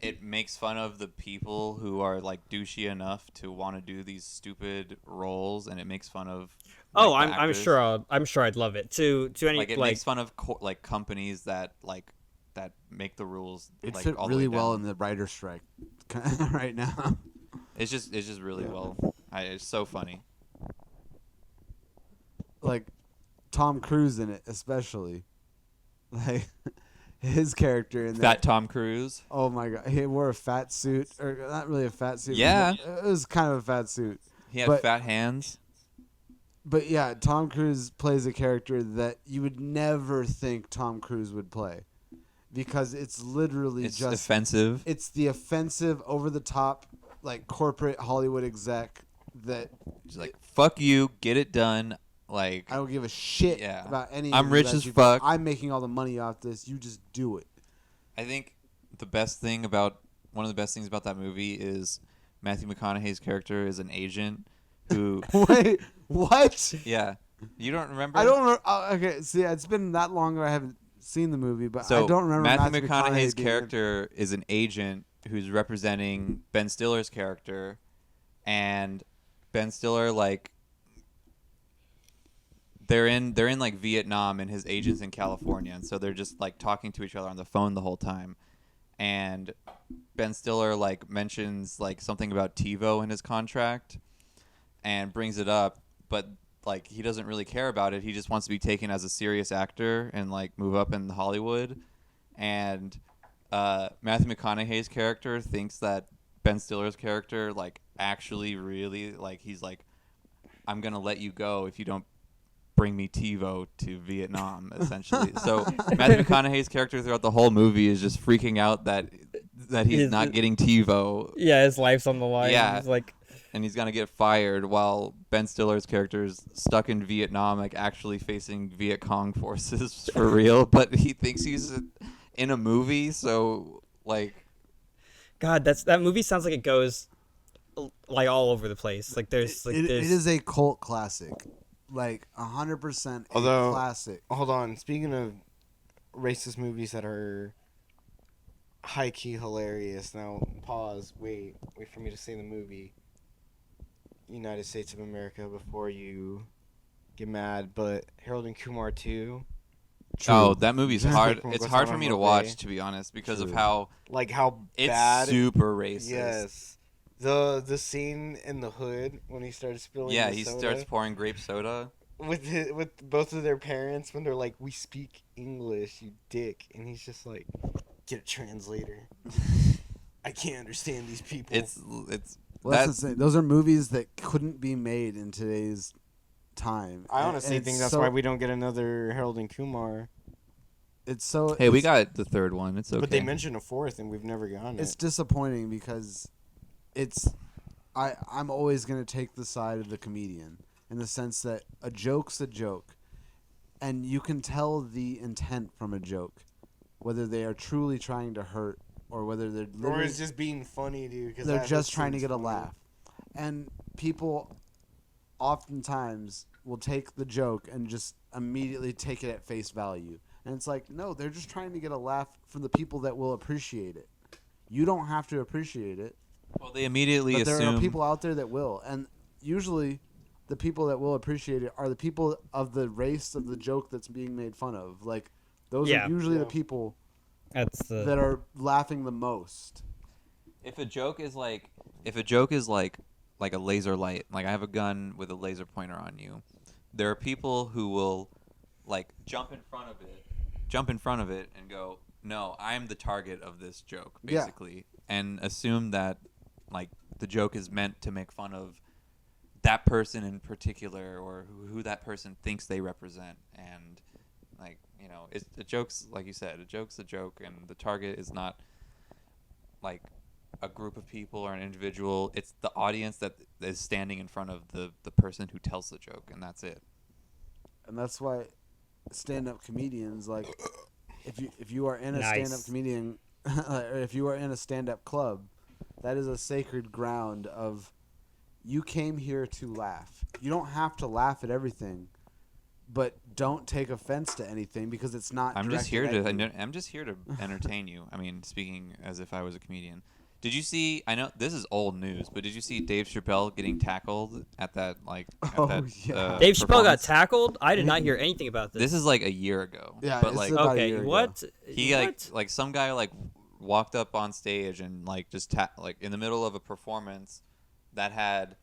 [SPEAKER 3] it makes fun of the people who are like douchey enough to want to do these stupid roles, and it makes fun of.
[SPEAKER 2] Oh,
[SPEAKER 3] like, the
[SPEAKER 2] I'm
[SPEAKER 3] actors.
[SPEAKER 2] sure I'm sure I'd love it. To any
[SPEAKER 3] Like it makes fun of like companies that make the rules.
[SPEAKER 4] It
[SPEAKER 3] like,
[SPEAKER 4] fit
[SPEAKER 3] all the
[SPEAKER 4] really
[SPEAKER 3] way
[SPEAKER 4] well
[SPEAKER 3] down.
[SPEAKER 4] in the writer's strike right now.
[SPEAKER 3] It's just really
[SPEAKER 4] Yeah.
[SPEAKER 3] well. It's so funny.
[SPEAKER 4] Like Tom Cruise in it, especially. Like his character in
[SPEAKER 3] Fat
[SPEAKER 4] that.
[SPEAKER 3] Tom Cruise.
[SPEAKER 4] Oh my god, he wore a fat suit, or not really a fat suit.
[SPEAKER 3] Yeah.
[SPEAKER 4] but it was kind of a fat suit.
[SPEAKER 3] He had
[SPEAKER 4] But-
[SPEAKER 3] fat hands.
[SPEAKER 4] But yeah, Tom Cruise plays a character that you would never think Tom Cruise would play, because it's literally
[SPEAKER 3] It's
[SPEAKER 4] just
[SPEAKER 3] offensive.
[SPEAKER 4] it's the offensive, over the top, like corporate Hollywood exec that
[SPEAKER 3] He's like, fuck you, get it done. Like,
[SPEAKER 4] I don't give a shit
[SPEAKER 3] Yeah.
[SPEAKER 4] about any.
[SPEAKER 3] I'm
[SPEAKER 4] of
[SPEAKER 3] rich
[SPEAKER 4] that
[SPEAKER 3] as
[SPEAKER 4] you do.
[SPEAKER 3] fuck.
[SPEAKER 4] I'm making all the money off this. You just do it.
[SPEAKER 3] I think one of the best things about that movie is Matthew McConaughey's character is an agent who,
[SPEAKER 4] Wait, what?
[SPEAKER 3] yeah, you don't remember?
[SPEAKER 4] I don't remember. Okay, see, it's been that long I haven't seen the movie, but
[SPEAKER 3] So
[SPEAKER 4] I don't remember
[SPEAKER 3] Matthew McConaughey's
[SPEAKER 4] being in-
[SPEAKER 3] character is an agent who's representing Ben Stiller's character, and Ben Stiller like they're in like Vietnam, and his agent's in California, and so they're just like talking to each other on the phone the whole time, and Ben Stiller like mentions like something about TiVo in his contract, and brings it up, but like he doesn't really care about it. He just wants to be taken as a serious actor and like move up in Hollywood. And Matthew McConaughey's character thinks that Ben Stiller's character like actually really like he's like, I'm gonna let you go if you don't bring me TiVo to Vietnam, essentially. So Matthew McConaughey's character throughout the whole movie is just freaking out that he's not getting TiVo.
[SPEAKER 2] Yeah, his life's on the line.
[SPEAKER 3] Yeah.
[SPEAKER 2] He's like,
[SPEAKER 3] And he's gonna get fired while Ben Stiller's character is stuck in Vietnam, like actually facing Viet Cong forces for real. But he thinks he's in a movie, so like,
[SPEAKER 2] God, that movie sounds like it goes like all over the place. Like there's like
[SPEAKER 4] it
[SPEAKER 2] there's
[SPEAKER 4] is a cult classic, like 100% a
[SPEAKER 1] Although-
[SPEAKER 4] classic.
[SPEAKER 1] Hold on. Speaking of racist movies that are high key hilarious. Now pause. Wait for me to say the movie. United States of America before you get mad. But Harold and Kumar 2.
[SPEAKER 3] oh, that movie's
[SPEAKER 1] Just
[SPEAKER 3] hard.
[SPEAKER 1] like from
[SPEAKER 3] It's hard for me to watch,
[SPEAKER 1] Guantanamo
[SPEAKER 3] to be honest, because of
[SPEAKER 4] True.
[SPEAKER 3] how
[SPEAKER 1] Like how
[SPEAKER 3] it's
[SPEAKER 1] bad.
[SPEAKER 3] super racist.
[SPEAKER 1] Yes. The scene in the hood when he starts spilling.
[SPEAKER 3] Yeah,
[SPEAKER 1] the
[SPEAKER 3] he
[SPEAKER 1] soda
[SPEAKER 3] starts pouring grape soda.
[SPEAKER 1] with both of their parents when they're like, "We speak English, you dick," and he's just like, "Get a translator. I can't understand these people."
[SPEAKER 3] It's
[SPEAKER 4] Well,
[SPEAKER 3] that's
[SPEAKER 4] that's the thing. Those are movies that couldn't be made in today's time.
[SPEAKER 1] I
[SPEAKER 4] And
[SPEAKER 1] honestly
[SPEAKER 4] it's
[SPEAKER 1] think that's
[SPEAKER 4] so-
[SPEAKER 1] why we don't get another Harold and Kumar.
[SPEAKER 4] It's so.
[SPEAKER 3] hey, we
[SPEAKER 4] it's-
[SPEAKER 3] got the third one. It's okay.
[SPEAKER 1] But they mentioned a fourth, and we've never gotten
[SPEAKER 4] It's
[SPEAKER 1] it.
[SPEAKER 4] disappointing because I'm always gonna take the side of the comedian in the sense that a joke's a joke, and you can tell the intent from a joke, whether they are truly trying to hurt or whether they're
[SPEAKER 1] Or
[SPEAKER 4] literally
[SPEAKER 1] it's just being funny, dude. Cause
[SPEAKER 4] they're
[SPEAKER 1] that
[SPEAKER 4] just trying to
[SPEAKER 1] seems
[SPEAKER 4] get a
[SPEAKER 1] funny.
[SPEAKER 4] laugh. And people oftentimes will take the joke and just immediately take it at face value. And it's like, no, they're just trying to get a laugh from the people that will appreciate it. You don't have to appreciate it.
[SPEAKER 3] Well, they immediately
[SPEAKER 4] But there
[SPEAKER 3] assume
[SPEAKER 4] are people out there that will. And usually the people that will appreciate it are the people of the race of the joke that's being made fun of. Like, those
[SPEAKER 2] Yeah.
[SPEAKER 4] are usually the
[SPEAKER 1] Yeah.
[SPEAKER 4] people
[SPEAKER 2] That's the
[SPEAKER 4] that are laughing the most.
[SPEAKER 3] if a joke is like a laser light, like I have a gun with a laser pointer on you, there are people who will like jump in front of it and go, no, I'm the target of this joke,
[SPEAKER 4] Yeah.
[SPEAKER 3] basically, and assume that like the joke is meant to make fun of that person in particular or who that person thinks they represent. And like, you know, it's a joke's, like you said, a joke's a joke, and the target is not like a group of people or an individual. It's the audience that is standing in front of the person who tells the joke, and that's it.
[SPEAKER 4] And that's why stand-up comedians, like, if you are in a
[SPEAKER 2] Nice.
[SPEAKER 4] stand-up comedian, or if you are in a stand-up club, that is a sacred ground of you came here to laugh. You don't have to laugh at everything, but don't take offense to anything because it's not.
[SPEAKER 3] I'm just
[SPEAKER 4] directed
[SPEAKER 3] here
[SPEAKER 4] at you.
[SPEAKER 3] I'm just here to entertain you. I mean, speaking as if I was a comedian. Did you see? I know this is old news, but did you see Dave Chappelle getting tackled at that
[SPEAKER 4] Oh,
[SPEAKER 3] that,
[SPEAKER 4] yeah.
[SPEAKER 2] Dave Chappelle got
[SPEAKER 3] performance?
[SPEAKER 2] tackled. I did not hear anything about this.
[SPEAKER 3] This is like a year ago.
[SPEAKER 4] Yeah,
[SPEAKER 3] but
[SPEAKER 4] it's
[SPEAKER 3] like
[SPEAKER 4] about a
[SPEAKER 2] okay.
[SPEAKER 4] year ago.
[SPEAKER 2] What?
[SPEAKER 3] he
[SPEAKER 2] What?
[SPEAKER 3] like some guy like walked up on stage and like just like in the middle of a performance that had,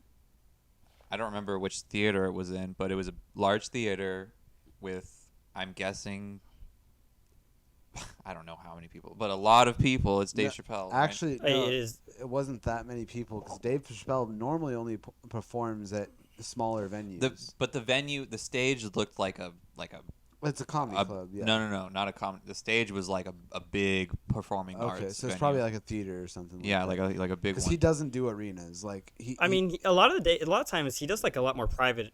[SPEAKER 3] I don't remember which theater it was in, but it was a large theater with, I'm guessing, I don't know how many people, but a lot of people. It's Dave Chappelle. Right?
[SPEAKER 4] Actually,
[SPEAKER 2] Hey,
[SPEAKER 4] no,
[SPEAKER 2] it is.
[SPEAKER 4] it wasn't that many people because Dave Chappelle normally only performs at smaller venues.
[SPEAKER 3] But the stage looked like a
[SPEAKER 4] It's a comedy club. Yeah.
[SPEAKER 3] No, not a comedy. The stage was like a big performing arts.
[SPEAKER 4] Okay, so it's
[SPEAKER 3] venue.
[SPEAKER 4] probably like a theater or something.
[SPEAKER 3] yeah,
[SPEAKER 4] like
[SPEAKER 3] like a big
[SPEAKER 4] because
[SPEAKER 3] one.
[SPEAKER 4] he doesn't do arenas. Like
[SPEAKER 2] I mean, a lot of times he does like a lot more private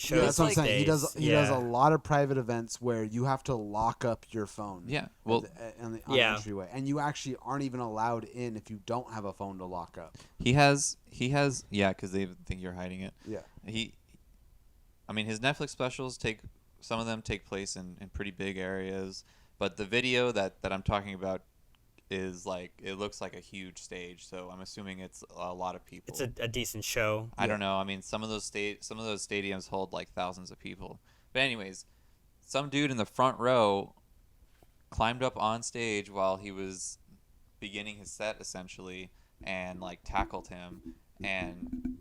[SPEAKER 2] shows.
[SPEAKER 4] yeah, that's what I'm
[SPEAKER 2] these
[SPEAKER 4] saying. He
[SPEAKER 2] days.
[SPEAKER 4] does a lot of private events where you have to lock up your phone.
[SPEAKER 3] Yeah, well,
[SPEAKER 4] on the
[SPEAKER 2] Yeah.
[SPEAKER 4] entryway, and you actually aren't even allowed in if you don't have a phone to lock up.
[SPEAKER 3] he has yeah, because they think you're hiding it.
[SPEAKER 4] Yeah.
[SPEAKER 3] I mean, his Netflix specials some of them take place in pretty big areas, but the video that I'm talking about is like, it looks like a huge stage, so I'm assuming it's a lot of people.
[SPEAKER 2] It's a decent show.
[SPEAKER 3] I don't know. I mean, some of those stadiums hold like thousands of people. But anyways, some dude in the front row climbed up on stage while he was beginning his set essentially and like tackled him. And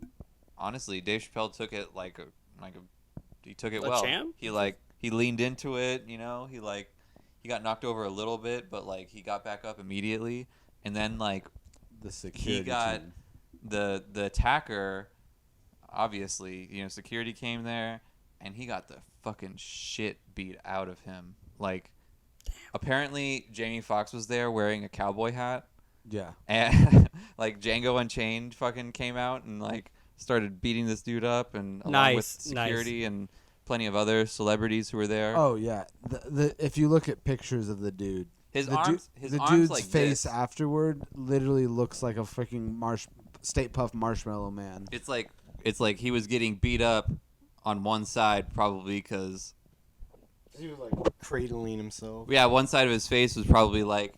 [SPEAKER 3] honestly, Dave Chappelle took it he took it
[SPEAKER 2] A
[SPEAKER 3] well.
[SPEAKER 2] champ?
[SPEAKER 3] He leaned into it, you know. He got knocked over a little bit, but like he got back up immediately. And then like
[SPEAKER 4] The security.
[SPEAKER 3] he got
[SPEAKER 4] team.
[SPEAKER 3] the attacker, obviously, you know, security came there and he got the fucking shit beat out of him. Like, apparently Jamie Foxx was there wearing a cowboy hat,
[SPEAKER 4] Yeah.
[SPEAKER 3] and like Django Unchained fucking came out and like started beating this dude up, and along with security and plenty of other celebrities who were there.
[SPEAKER 4] Oh yeah. If you look at pictures of the dude,
[SPEAKER 3] his
[SPEAKER 4] the
[SPEAKER 3] arms,
[SPEAKER 4] the
[SPEAKER 3] arms
[SPEAKER 4] dude's
[SPEAKER 3] like
[SPEAKER 4] face
[SPEAKER 3] this.
[SPEAKER 4] afterward literally looks like a freaking State Puff Marshmallow Man.
[SPEAKER 3] It's like he was getting beat up on one side, probably because
[SPEAKER 1] He was like cradling himself.
[SPEAKER 3] yeah, one side of his face was probably like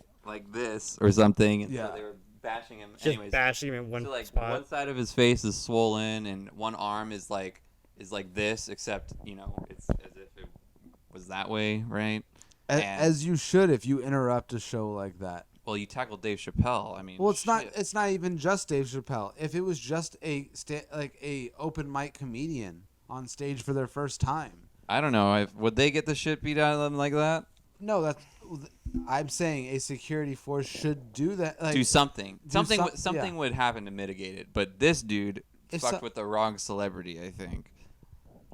[SPEAKER 3] this or something. And
[SPEAKER 4] Yeah.
[SPEAKER 3] so they were bashing him.
[SPEAKER 2] Just
[SPEAKER 3] Anyways,
[SPEAKER 2] bashing him in one
[SPEAKER 3] so like
[SPEAKER 2] spot.
[SPEAKER 3] one side of his face is swollen and one arm is like this, except you know it's as if it was that way, right? And-
[SPEAKER 4] As you should if you interrupt a show like that.
[SPEAKER 3] Well, you tackled Dave Chappelle. I mean,
[SPEAKER 4] Well, it's not.
[SPEAKER 3] shit.
[SPEAKER 4] It's not even just Dave Chappelle. If it was just a open mic comedian on stage for their first time,
[SPEAKER 3] I don't know. Would they get the shit beat out of them like that?
[SPEAKER 4] no, that's. I'm saying a security force should do that. Like,
[SPEAKER 3] Do something. Something
[SPEAKER 4] yeah.
[SPEAKER 3] would happen to mitigate it. But this dude
[SPEAKER 4] If
[SPEAKER 3] fucked
[SPEAKER 4] so-
[SPEAKER 3] with the wrong celebrity, I think.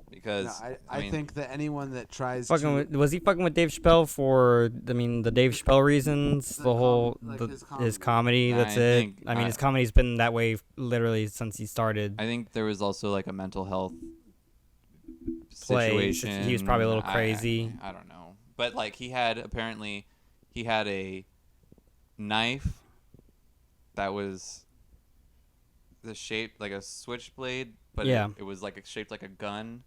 [SPEAKER 3] Because
[SPEAKER 4] no,
[SPEAKER 3] I mean,
[SPEAKER 4] think that anyone that tries
[SPEAKER 2] Was he fucking with Dave Chappelle for? I mean, the Dave Chappelle reasons, the whole his comedy.
[SPEAKER 3] I
[SPEAKER 2] That's it.
[SPEAKER 3] think-
[SPEAKER 2] I mean, his comedy's been that way literally since he started.
[SPEAKER 3] I think there was also like a mental health
[SPEAKER 2] Play.
[SPEAKER 3] situation.
[SPEAKER 2] He was probably a little
[SPEAKER 3] I-
[SPEAKER 2] crazy.
[SPEAKER 3] I don't know, but like he had a knife that was the shape like a switchblade, but
[SPEAKER 2] Yeah.
[SPEAKER 3] it was like shaped like a gun.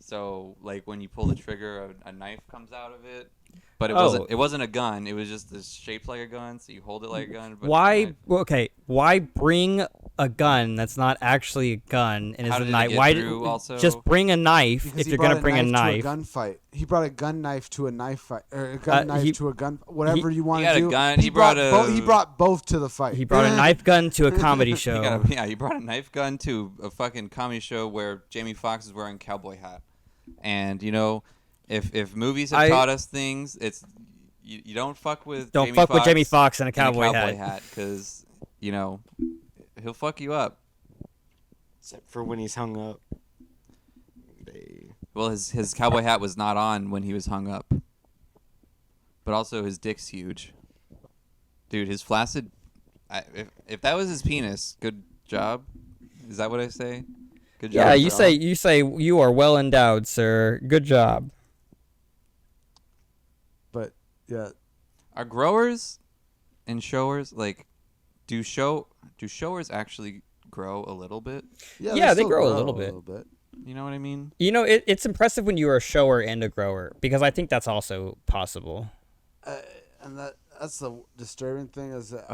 [SPEAKER 3] So like when you pull the trigger, a knife comes out of it. But it
[SPEAKER 2] Oh.
[SPEAKER 3] wasn't. It wasn't a gun. It was just this shaped like a gun. So you hold it like a gun. But
[SPEAKER 2] Why? Okay. Why bring a gun that's not actually a gun and is
[SPEAKER 3] How
[SPEAKER 2] a
[SPEAKER 3] did it
[SPEAKER 2] knife?
[SPEAKER 3] get
[SPEAKER 2] Why
[SPEAKER 3] through also?
[SPEAKER 2] just bring a knife
[SPEAKER 4] Because
[SPEAKER 2] if
[SPEAKER 4] he
[SPEAKER 2] you're
[SPEAKER 4] brought
[SPEAKER 2] gonna bring a
[SPEAKER 4] to
[SPEAKER 2] knife?
[SPEAKER 4] a gunfight. He brought a gun knife to a knife fight, or a gun knife
[SPEAKER 2] he-
[SPEAKER 4] to a gun. Whatever you want
[SPEAKER 3] he
[SPEAKER 4] to
[SPEAKER 3] had a
[SPEAKER 4] do.
[SPEAKER 3] gun, he brought a-
[SPEAKER 4] he brought both to the fight.
[SPEAKER 2] He brought a knife gun to a comedy show.
[SPEAKER 3] He brought a knife gun to a fucking comedy show where Jamie Foxx is wearing a cowboy hat. And you know, if movies have taught us things, it's you don't fuck with
[SPEAKER 2] Don't
[SPEAKER 3] Jamie
[SPEAKER 2] fuck
[SPEAKER 3] Foxx
[SPEAKER 2] with Jamie Foxx in a
[SPEAKER 3] in
[SPEAKER 2] cowboy hat.
[SPEAKER 3] because you know he'll fuck you up.
[SPEAKER 1] Except for when he's hung up.
[SPEAKER 3] Well, his cowboy hat was not on when he was hung up. But also his dick's huge. Dude, his flaccid... if that was his penis, good job. Is that what I say? Good job.
[SPEAKER 2] Yeah, you say you are well endowed, sir. Good job.
[SPEAKER 4] But yeah,
[SPEAKER 3] Are growers and showers, like, do showers actually grow a little bit?
[SPEAKER 2] Yeah, they
[SPEAKER 4] still
[SPEAKER 2] grow a little bit.
[SPEAKER 3] You know what I mean?
[SPEAKER 2] You know, it's impressive when you are a shower and a grower because I think that's also possible.
[SPEAKER 4] And that's the disturbing thing is that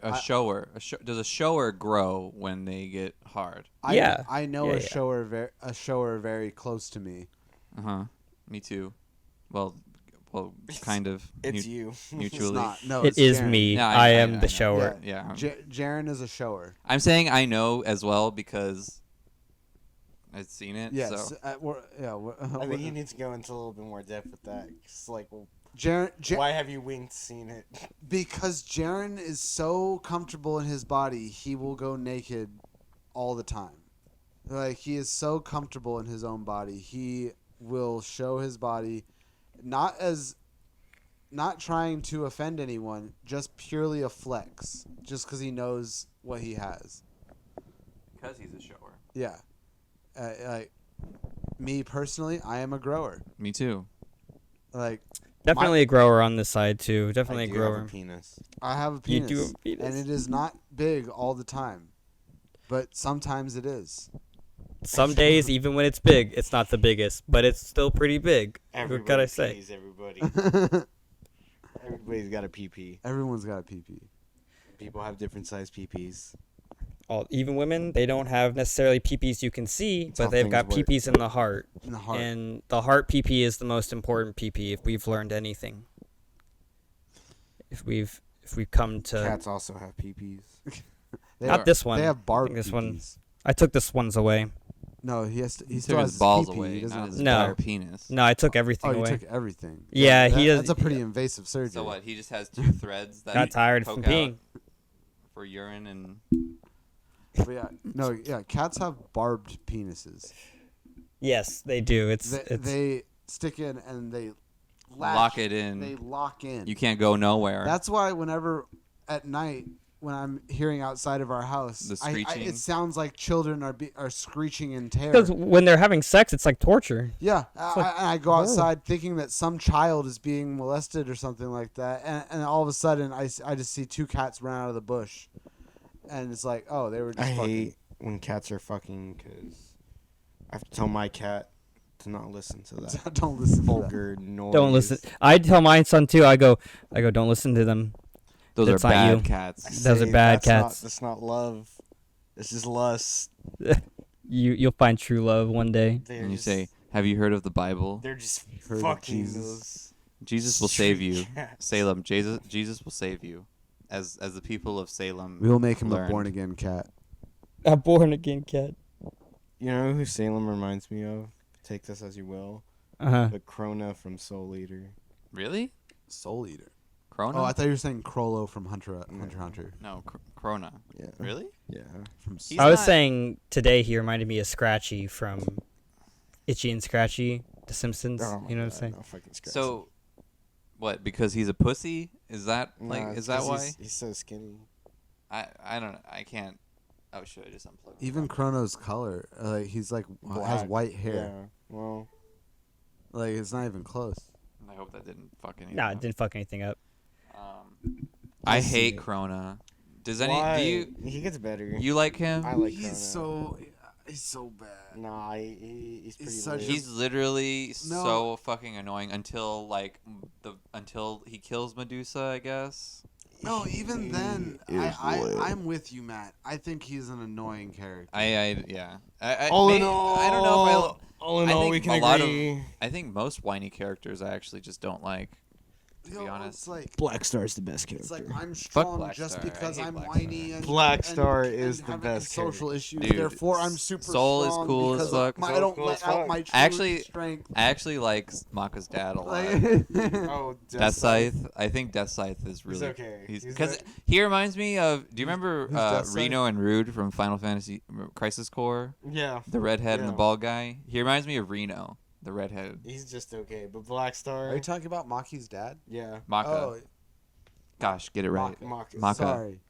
[SPEAKER 3] A shower. Does a shower grow when they get hard?
[SPEAKER 2] Yeah.
[SPEAKER 4] I know
[SPEAKER 2] Yeah,
[SPEAKER 4] a
[SPEAKER 2] yeah.
[SPEAKER 4] shower very close to me.
[SPEAKER 3] Uh-huh. Me too. Well, kind of.
[SPEAKER 1] It's you.
[SPEAKER 3] Mutually.
[SPEAKER 4] It's not. No,
[SPEAKER 2] It
[SPEAKER 4] it's
[SPEAKER 2] is
[SPEAKER 4] Jaren.
[SPEAKER 2] me.
[SPEAKER 3] Yeah,
[SPEAKER 2] I
[SPEAKER 3] I
[SPEAKER 2] am
[SPEAKER 3] know.
[SPEAKER 2] the shower.
[SPEAKER 3] Yeah.
[SPEAKER 4] Jaren is a shower.
[SPEAKER 3] I'm saying I know as well because I've seen it.
[SPEAKER 4] Yes.
[SPEAKER 3] So.
[SPEAKER 1] I think you need to go into a little bit more depth with that. 'Cause, like, well,
[SPEAKER 4] Jaren,
[SPEAKER 1] why have you winked seen it?
[SPEAKER 4] because Jaren is so comfortable in his body, he will go naked all the time. Like, he is so comfortable in his own body, he will show his body, not trying to offend anyone, just purely a flex, just because he knows what he has.
[SPEAKER 3] Because he's a shower.
[SPEAKER 4] Yeah. Like, me personally, I am a grower.
[SPEAKER 3] Me too.
[SPEAKER 4] Like,
[SPEAKER 2] Definitely a grower on this side too. Definitely
[SPEAKER 1] I
[SPEAKER 2] a
[SPEAKER 1] do
[SPEAKER 2] grower.
[SPEAKER 1] have a penis.
[SPEAKER 4] I have a
[SPEAKER 2] You
[SPEAKER 4] penis.
[SPEAKER 2] do have a penis.
[SPEAKER 4] And it is not big all the time. But sometimes it is.
[SPEAKER 2] Some days, even when it's big, it's not the biggest, but it's still pretty big. What can I say?
[SPEAKER 1] Pees, everybody. Everybody's got a PP.
[SPEAKER 4] Everyone's got a pee-pee.
[SPEAKER 1] People have different size PPs.
[SPEAKER 2] Even women, they don't have necessarily peepees you can see,
[SPEAKER 1] That's
[SPEAKER 2] but
[SPEAKER 1] how
[SPEAKER 2] they've
[SPEAKER 1] things
[SPEAKER 2] got
[SPEAKER 1] work.
[SPEAKER 2] peepees in the heart.
[SPEAKER 4] In the heart.
[SPEAKER 2] And the heart PP is the most important PP if we've learned anything. If we've come to
[SPEAKER 1] Cats also have PPs.
[SPEAKER 2] not this one.
[SPEAKER 4] They have barbed
[SPEAKER 2] this one-
[SPEAKER 4] pee-pees.
[SPEAKER 2] I took this one's away.
[SPEAKER 4] No, he
[SPEAKER 3] He
[SPEAKER 4] still
[SPEAKER 3] took
[SPEAKER 4] has
[SPEAKER 3] his balls
[SPEAKER 4] pee-pee.
[SPEAKER 3] away,
[SPEAKER 4] He doesn't
[SPEAKER 3] not
[SPEAKER 4] have
[SPEAKER 3] his
[SPEAKER 4] his
[SPEAKER 2] No.
[SPEAKER 3] entire penis.
[SPEAKER 2] No, I took everything
[SPEAKER 4] Oh, you
[SPEAKER 2] away.
[SPEAKER 4] took everything.
[SPEAKER 2] Yeah, he does-
[SPEAKER 4] That's a pretty invasive surgery.
[SPEAKER 3] So what? He just has two threads that
[SPEAKER 2] Got tired
[SPEAKER 3] poke
[SPEAKER 2] from peeing.
[SPEAKER 3] out for urine and.
[SPEAKER 4] But cats have barbed penises.
[SPEAKER 2] Yes, they do. It's
[SPEAKER 4] They stick in and they
[SPEAKER 3] Lock it in.
[SPEAKER 4] They lock in.
[SPEAKER 3] You can't go nowhere.
[SPEAKER 4] That's why whenever at night when I'm hearing outside of our house,
[SPEAKER 3] The screeching?
[SPEAKER 4] it sounds like children are screeching in terror.
[SPEAKER 2] because when they're having sex, it's like torture.
[SPEAKER 4] Yeah,
[SPEAKER 2] like
[SPEAKER 4] I go
[SPEAKER 2] horrible.
[SPEAKER 4] outside thinking that some child is being molested or something like that, and all of a sudden I just see two cats run out of the bush, and it's like, oh, they were just
[SPEAKER 1] I
[SPEAKER 4] fucking.
[SPEAKER 1] hate when cats are fucking because I have to tell my cat to not listen to that
[SPEAKER 4] Don't listen to that.
[SPEAKER 1] vulgar noise.
[SPEAKER 2] Don't listen. I tell my son too. I go, don't listen to them.
[SPEAKER 3] Those
[SPEAKER 2] That's
[SPEAKER 3] are
[SPEAKER 2] not
[SPEAKER 3] bad
[SPEAKER 2] you.
[SPEAKER 3] cats.
[SPEAKER 2] Those are bad
[SPEAKER 1] that's not-
[SPEAKER 2] cats.
[SPEAKER 1] That's not love. It's just lust.
[SPEAKER 2] You'll find true love one day.
[SPEAKER 1] They're
[SPEAKER 3] And you
[SPEAKER 1] just-
[SPEAKER 3] say, "Have you heard of the Bible?
[SPEAKER 1] they're just
[SPEAKER 4] Heard of
[SPEAKER 1] fucking
[SPEAKER 4] Jesus.
[SPEAKER 1] those
[SPEAKER 3] Jesus will save
[SPEAKER 1] street
[SPEAKER 3] you.
[SPEAKER 1] cats.
[SPEAKER 3] Salem, Jesus will save you." As the people of Salem.
[SPEAKER 4] We will make him
[SPEAKER 3] learned.
[SPEAKER 4] a born again cat.
[SPEAKER 2] A born again cat.
[SPEAKER 1] You know who Salem reminds me of? Take this as you will. The Krona from Soul Eater.
[SPEAKER 3] Really?
[SPEAKER 4] Soul Eater.
[SPEAKER 3] Krona?
[SPEAKER 4] Oh, I thought you were saying Crollo from Hunter x Hunter.
[SPEAKER 3] No, Krona.
[SPEAKER 1] Yeah.
[SPEAKER 3] Really?
[SPEAKER 1] Yeah.
[SPEAKER 4] From
[SPEAKER 3] He's
[SPEAKER 2] I was
[SPEAKER 3] not-
[SPEAKER 2] saying today he reminded me of Scratchy from Itchy and Scratchy, The Simpsons.
[SPEAKER 1] Oh my
[SPEAKER 2] You know what I'm
[SPEAKER 1] God,
[SPEAKER 2] saying?
[SPEAKER 1] no fucking scratch.
[SPEAKER 3] So, what? Because he's a pussy? Is that
[SPEAKER 1] Nah,
[SPEAKER 3] is
[SPEAKER 1] it's
[SPEAKER 3] that
[SPEAKER 1] 'cause
[SPEAKER 3] why?
[SPEAKER 1] he's so skinny?
[SPEAKER 3] I don't know. I can't. Oh, should I just unplug?
[SPEAKER 4] Even Chrono's color, he's like has
[SPEAKER 1] Black.
[SPEAKER 4] white hair.
[SPEAKER 1] Yeah. Well,
[SPEAKER 4] Like it's not even close.
[SPEAKER 3] I hope that didn't fucking.
[SPEAKER 2] Nah, it didn't fuck anything up.
[SPEAKER 3] I
[SPEAKER 1] I see
[SPEAKER 3] hate
[SPEAKER 1] it.
[SPEAKER 3] Krona. Does
[SPEAKER 1] why?
[SPEAKER 3] do you
[SPEAKER 1] He gets better.
[SPEAKER 3] like him?
[SPEAKER 1] I like
[SPEAKER 4] He's
[SPEAKER 1] Krona.
[SPEAKER 4] so He's so bad.
[SPEAKER 1] Nah, he's pretty
[SPEAKER 4] such
[SPEAKER 1] lit.
[SPEAKER 4] a-
[SPEAKER 3] He's literally
[SPEAKER 4] No.
[SPEAKER 3] so fucking annoying until like until he kills Medusa, I guess.
[SPEAKER 4] No, even then,
[SPEAKER 1] He is lit.
[SPEAKER 4] I'm with you, Matt. I think he's an annoying character.
[SPEAKER 3] Yeah. I
[SPEAKER 1] All in
[SPEAKER 3] may-
[SPEAKER 1] all,
[SPEAKER 3] I don't know if
[SPEAKER 1] all in
[SPEAKER 3] I
[SPEAKER 1] all,
[SPEAKER 3] think
[SPEAKER 1] we can
[SPEAKER 3] a lot of-
[SPEAKER 1] agree.
[SPEAKER 3] I think most whiny characters I actually just don't like. To
[SPEAKER 4] Yo,
[SPEAKER 3] be honest.
[SPEAKER 4] it's like
[SPEAKER 1] Black Star's the best
[SPEAKER 4] it's
[SPEAKER 1] character.
[SPEAKER 4] like I'm strong
[SPEAKER 3] Black
[SPEAKER 4] just
[SPEAKER 3] Star. I
[SPEAKER 4] because
[SPEAKER 3] hate
[SPEAKER 4] I'm
[SPEAKER 3] Black
[SPEAKER 4] whiny
[SPEAKER 3] Star.
[SPEAKER 4] and
[SPEAKER 1] Black
[SPEAKER 4] and-
[SPEAKER 1] Star
[SPEAKER 4] and
[SPEAKER 1] is the
[SPEAKER 4] having
[SPEAKER 1] best
[SPEAKER 4] social
[SPEAKER 1] character.
[SPEAKER 4] issues.
[SPEAKER 3] Dude,
[SPEAKER 4] Therefore, I'm super
[SPEAKER 3] Soul is
[SPEAKER 4] strong
[SPEAKER 3] cool as
[SPEAKER 4] because
[SPEAKER 3] fuck.
[SPEAKER 4] I
[SPEAKER 1] Soul's
[SPEAKER 4] don't
[SPEAKER 1] cool
[SPEAKER 4] let
[SPEAKER 1] as
[SPEAKER 4] out
[SPEAKER 1] fuck.
[SPEAKER 4] my true
[SPEAKER 3] Actually-
[SPEAKER 4] strength.
[SPEAKER 3] I actually like Maka's dad a lot.
[SPEAKER 4] Like,
[SPEAKER 1] Oh,
[SPEAKER 3] Death Scythe. I think Death Scythe is really
[SPEAKER 1] okay. He's
[SPEAKER 3] because
[SPEAKER 1] the-
[SPEAKER 3] he reminds me of. Do you remember
[SPEAKER 4] who's Death Scythe?
[SPEAKER 3] Reno and Rude from Final Fantasy Crisis Core?
[SPEAKER 1] Yeah,
[SPEAKER 3] The redhead and the
[SPEAKER 1] Yeah.
[SPEAKER 3] bald guy. He reminds me of Reno, the redhead.
[SPEAKER 1] he's just okay. But Black Star,
[SPEAKER 4] Are you talking about Maki's dad?
[SPEAKER 1] yeah,
[SPEAKER 3] Maka.
[SPEAKER 4] Oh,
[SPEAKER 3] Gosh, get it right.
[SPEAKER 1] Maka.
[SPEAKER 3] Maka.
[SPEAKER 4] sorry.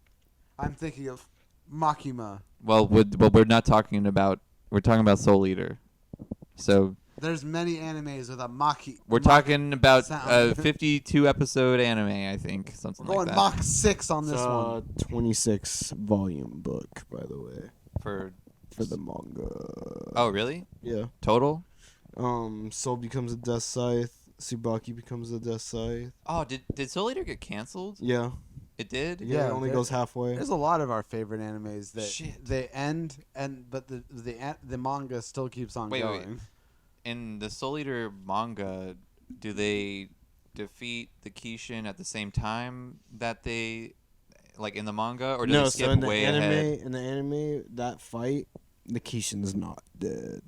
[SPEAKER 4] I'm thinking of Makima.
[SPEAKER 3] Well, we're not talking about. We're talking about Soul Eater. So
[SPEAKER 4] There's many animes with a Maki.
[SPEAKER 3] we're talking about
[SPEAKER 4] sound.
[SPEAKER 3] 52 episode anime, I think, something
[SPEAKER 4] We're going
[SPEAKER 3] like that.
[SPEAKER 4] Mach 6 on
[SPEAKER 1] It's
[SPEAKER 4] this one.
[SPEAKER 1] 26 volume book, by the way,
[SPEAKER 3] For
[SPEAKER 1] for the manga.
[SPEAKER 3] oh really?
[SPEAKER 1] Yeah.
[SPEAKER 3] Total?
[SPEAKER 1] Soul becomes a Death Scythe. Tsubaki becomes a Death Scythe.
[SPEAKER 3] Oh, did Soul Eater get canceled?
[SPEAKER 1] Yeah.
[SPEAKER 3] It did.
[SPEAKER 1] Yeah, it only
[SPEAKER 4] there-
[SPEAKER 1] goes halfway.
[SPEAKER 4] There's a lot of our favorite animes that
[SPEAKER 3] Shit.
[SPEAKER 4] they end but the manga still keeps on
[SPEAKER 3] Wait, wait.
[SPEAKER 4] going.
[SPEAKER 3] In the Soul Eater manga, do they defeat the Kishin at the same time that they, like in the manga, or do
[SPEAKER 1] No,
[SPEAKER 3] they
[SPEAKER 1] so
[SPEAKER 3] skip
[SPEAKER 1] in the
[SPEAKER 3] way
[SPEAKER 1] anime,
[SPEAKER 3] ahead?
[SPEAKER 1] that fight, the Kishin's not dead.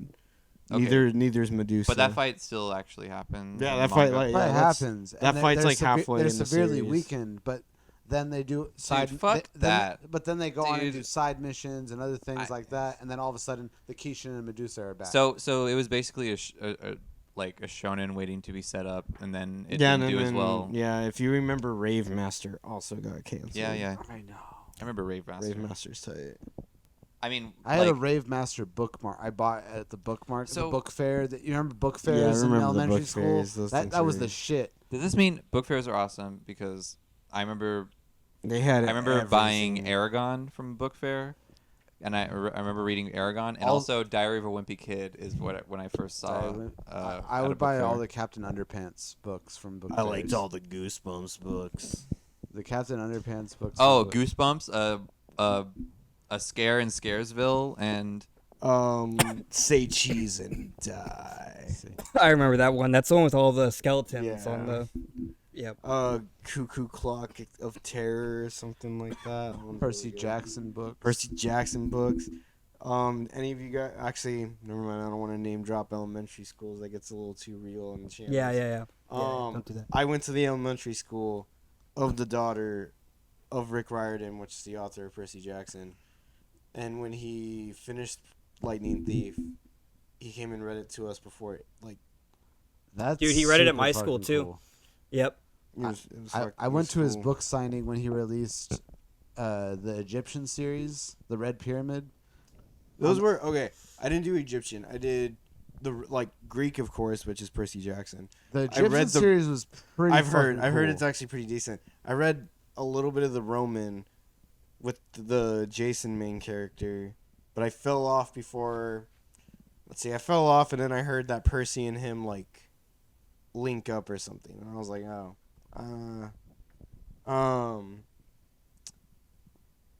[SPEAKER 3] Okay.
[SPEAKER 1] Neither's Medusa.
[SPEAKER 3] But that fight still actually happens.
[SPEAKER 1] Yeah,
[SPEAKER 3] in
[SPEAKER 1] that
[SPEAKER 3] the
[SPEAKER 1] fight,
[SPEAKER 3] manga?
[SPEAKER 1] like,
[SPEAKER 4] But
[SPEAKER 1] yeah,
[SPEAKER 4] it
[SPEAKER 1] that's-
[SPEAKER 4] happens.
[SPEAKER 1] that fight's like halfway
[SPEAKER 4] They're
[SPEAKER 1] in the
[SPEAKER 4] severely
[SPEAKER 1] series.
[SPEAKER 4] weakened, but then they do side.
[SPEAKER 3] fuck that.
[SPEAKER 4] But then they go on and
[SPEAKER 3] Dude.
[SPEAKER 4] do side missions and other things
[SPEAKER 3] I-
[SPEAKER 4] like that, and then all of a sudden the Kishin and Medusa are back.
[SPEAKER 3] So it was basically like a shonen waiting to be set up, and then it
[SPEAKER 1] yeah,
[SPEAKER 3] didn't
[SPEAKER 1] and
[SPEAKER 3] do as
[SPEAKER 1] then-
[SPEAKER 3] well.
[SPEAKER 1] Yeah, if you remember, Rave Master also got canceled.
[SPEAKER 3] Yeah.
[SPEAKER 4] I know.
[SPEAKER 3] I remember Rave Master.
[SPEAKER 1] Rave Master's tight.
[SPEAKER 3] I mean,
[SPEAKER 4] I had a
[SPEAKER 3] like,
[SPEAKER 4] Rave Master bookmark. I bought at the bookmark, the
[SPEAKER 3] So-
[SPEAKER 4] book fair. That you remember book
[SPEAKER 1] Yeah, I
[SPEAKER 4] fairs in
[SPEAKER 1] remember the
[SPEAKER 4] elementary
[SPEAKER 1] book
[SPEAKER 4] school.
[SPEAKER 1] fairs, those things
[SPEAKER 4] That was
[SPEAKER 1] were-
[SPEAKER 4] the shit.
[SPEAKER 3] does this mean book fairs are awesome? Because I remember
[SPEAKER 1] They had.
[SPEAKER 3] I remember buying
[SPEAKER 1] everything.
[SPEAKER 3] Aragon from book fair, and I remember reading Aragon, and
[SPEAKER 4] All-
[SPEAKER 3] also Diary of a Wimpy Kid is when I first saw.
[SPEAKER 4] I
[SPEAKER 3] at a
[SPEAKER 4] would
[SPEAKER 3] book
[SPEAKER 4] buy all
[SPEAKER 3] fair.
[SPEAKER 4] the Captain Underpants books from book
[SPEAKER 1] I
[SPEAKER 4] fairs.
[SPEAKER 1] liked all the Goosebumps books.
[SPEAKER 4] the Captain Underpants books.
[SPEAKER 3] Oh,
[SPEAKER 4] were-
[SPEAKER 3] Goosebumps, a scare in Scaresville, and
[SPEAKER 1] Say cheese and die.
[SPEAKER 2] I remember that one. That's the one with all the skeletons on
[SPEAKER 1] Yeah.
[SPEAKER 2] the. Yep.
[SPEAKER 1] Cuckoo Clock of Terror or something like that. That one's
[SPEAKER 4] Percy
[SPEAKER 1] really good.
[SPEAKER 4] Jackson books.
[SPEAKER 1] Percy Jackson books. Any of you guys? Actually, never mind. I don't want to name drop elementary schools. That gets a little too real on the channel.
[SPEAKER 2] Yeah.
[SPEAKER 1] Don't do that. I went to the elementary school of the daughter of Rick Riordan, which is the author of Percy Jackson. And when he finished Lightning Thief, he came and read it to us before
[SPEAKER 4] That's
[SPEAKER 2] Dude, he read it at
[SPEAKER 4] super
[SPEAKER 2] my school,
[SPEAKER 4] fucking
[SPEAKER 2] too.
[SPEAKER 4] cool.
[SPEAKER 2] Yep.
[SPEAKER 4] I went to his book signing when he released the Egyptian series, the Red Pyramid.
[SPEAKER 1] Those were okay. I didn't do Egyptian. I did the Greek, of course, which is Percy Jackson.
[SPEAKER 4] The Egyptian
[SPEAKER 1] the-
[SPEAKER 4] series was pretty.
[SPEAKER 1] I've heard
[SPEAKER 4] cool.
[SPEAKER 1] it's actually pretty decent. I read a little bit of the Roman with the Jason main character, but I fell off before. Let's see, I fell off, and then I heard that Percy and him link up or something, and I was like, oh,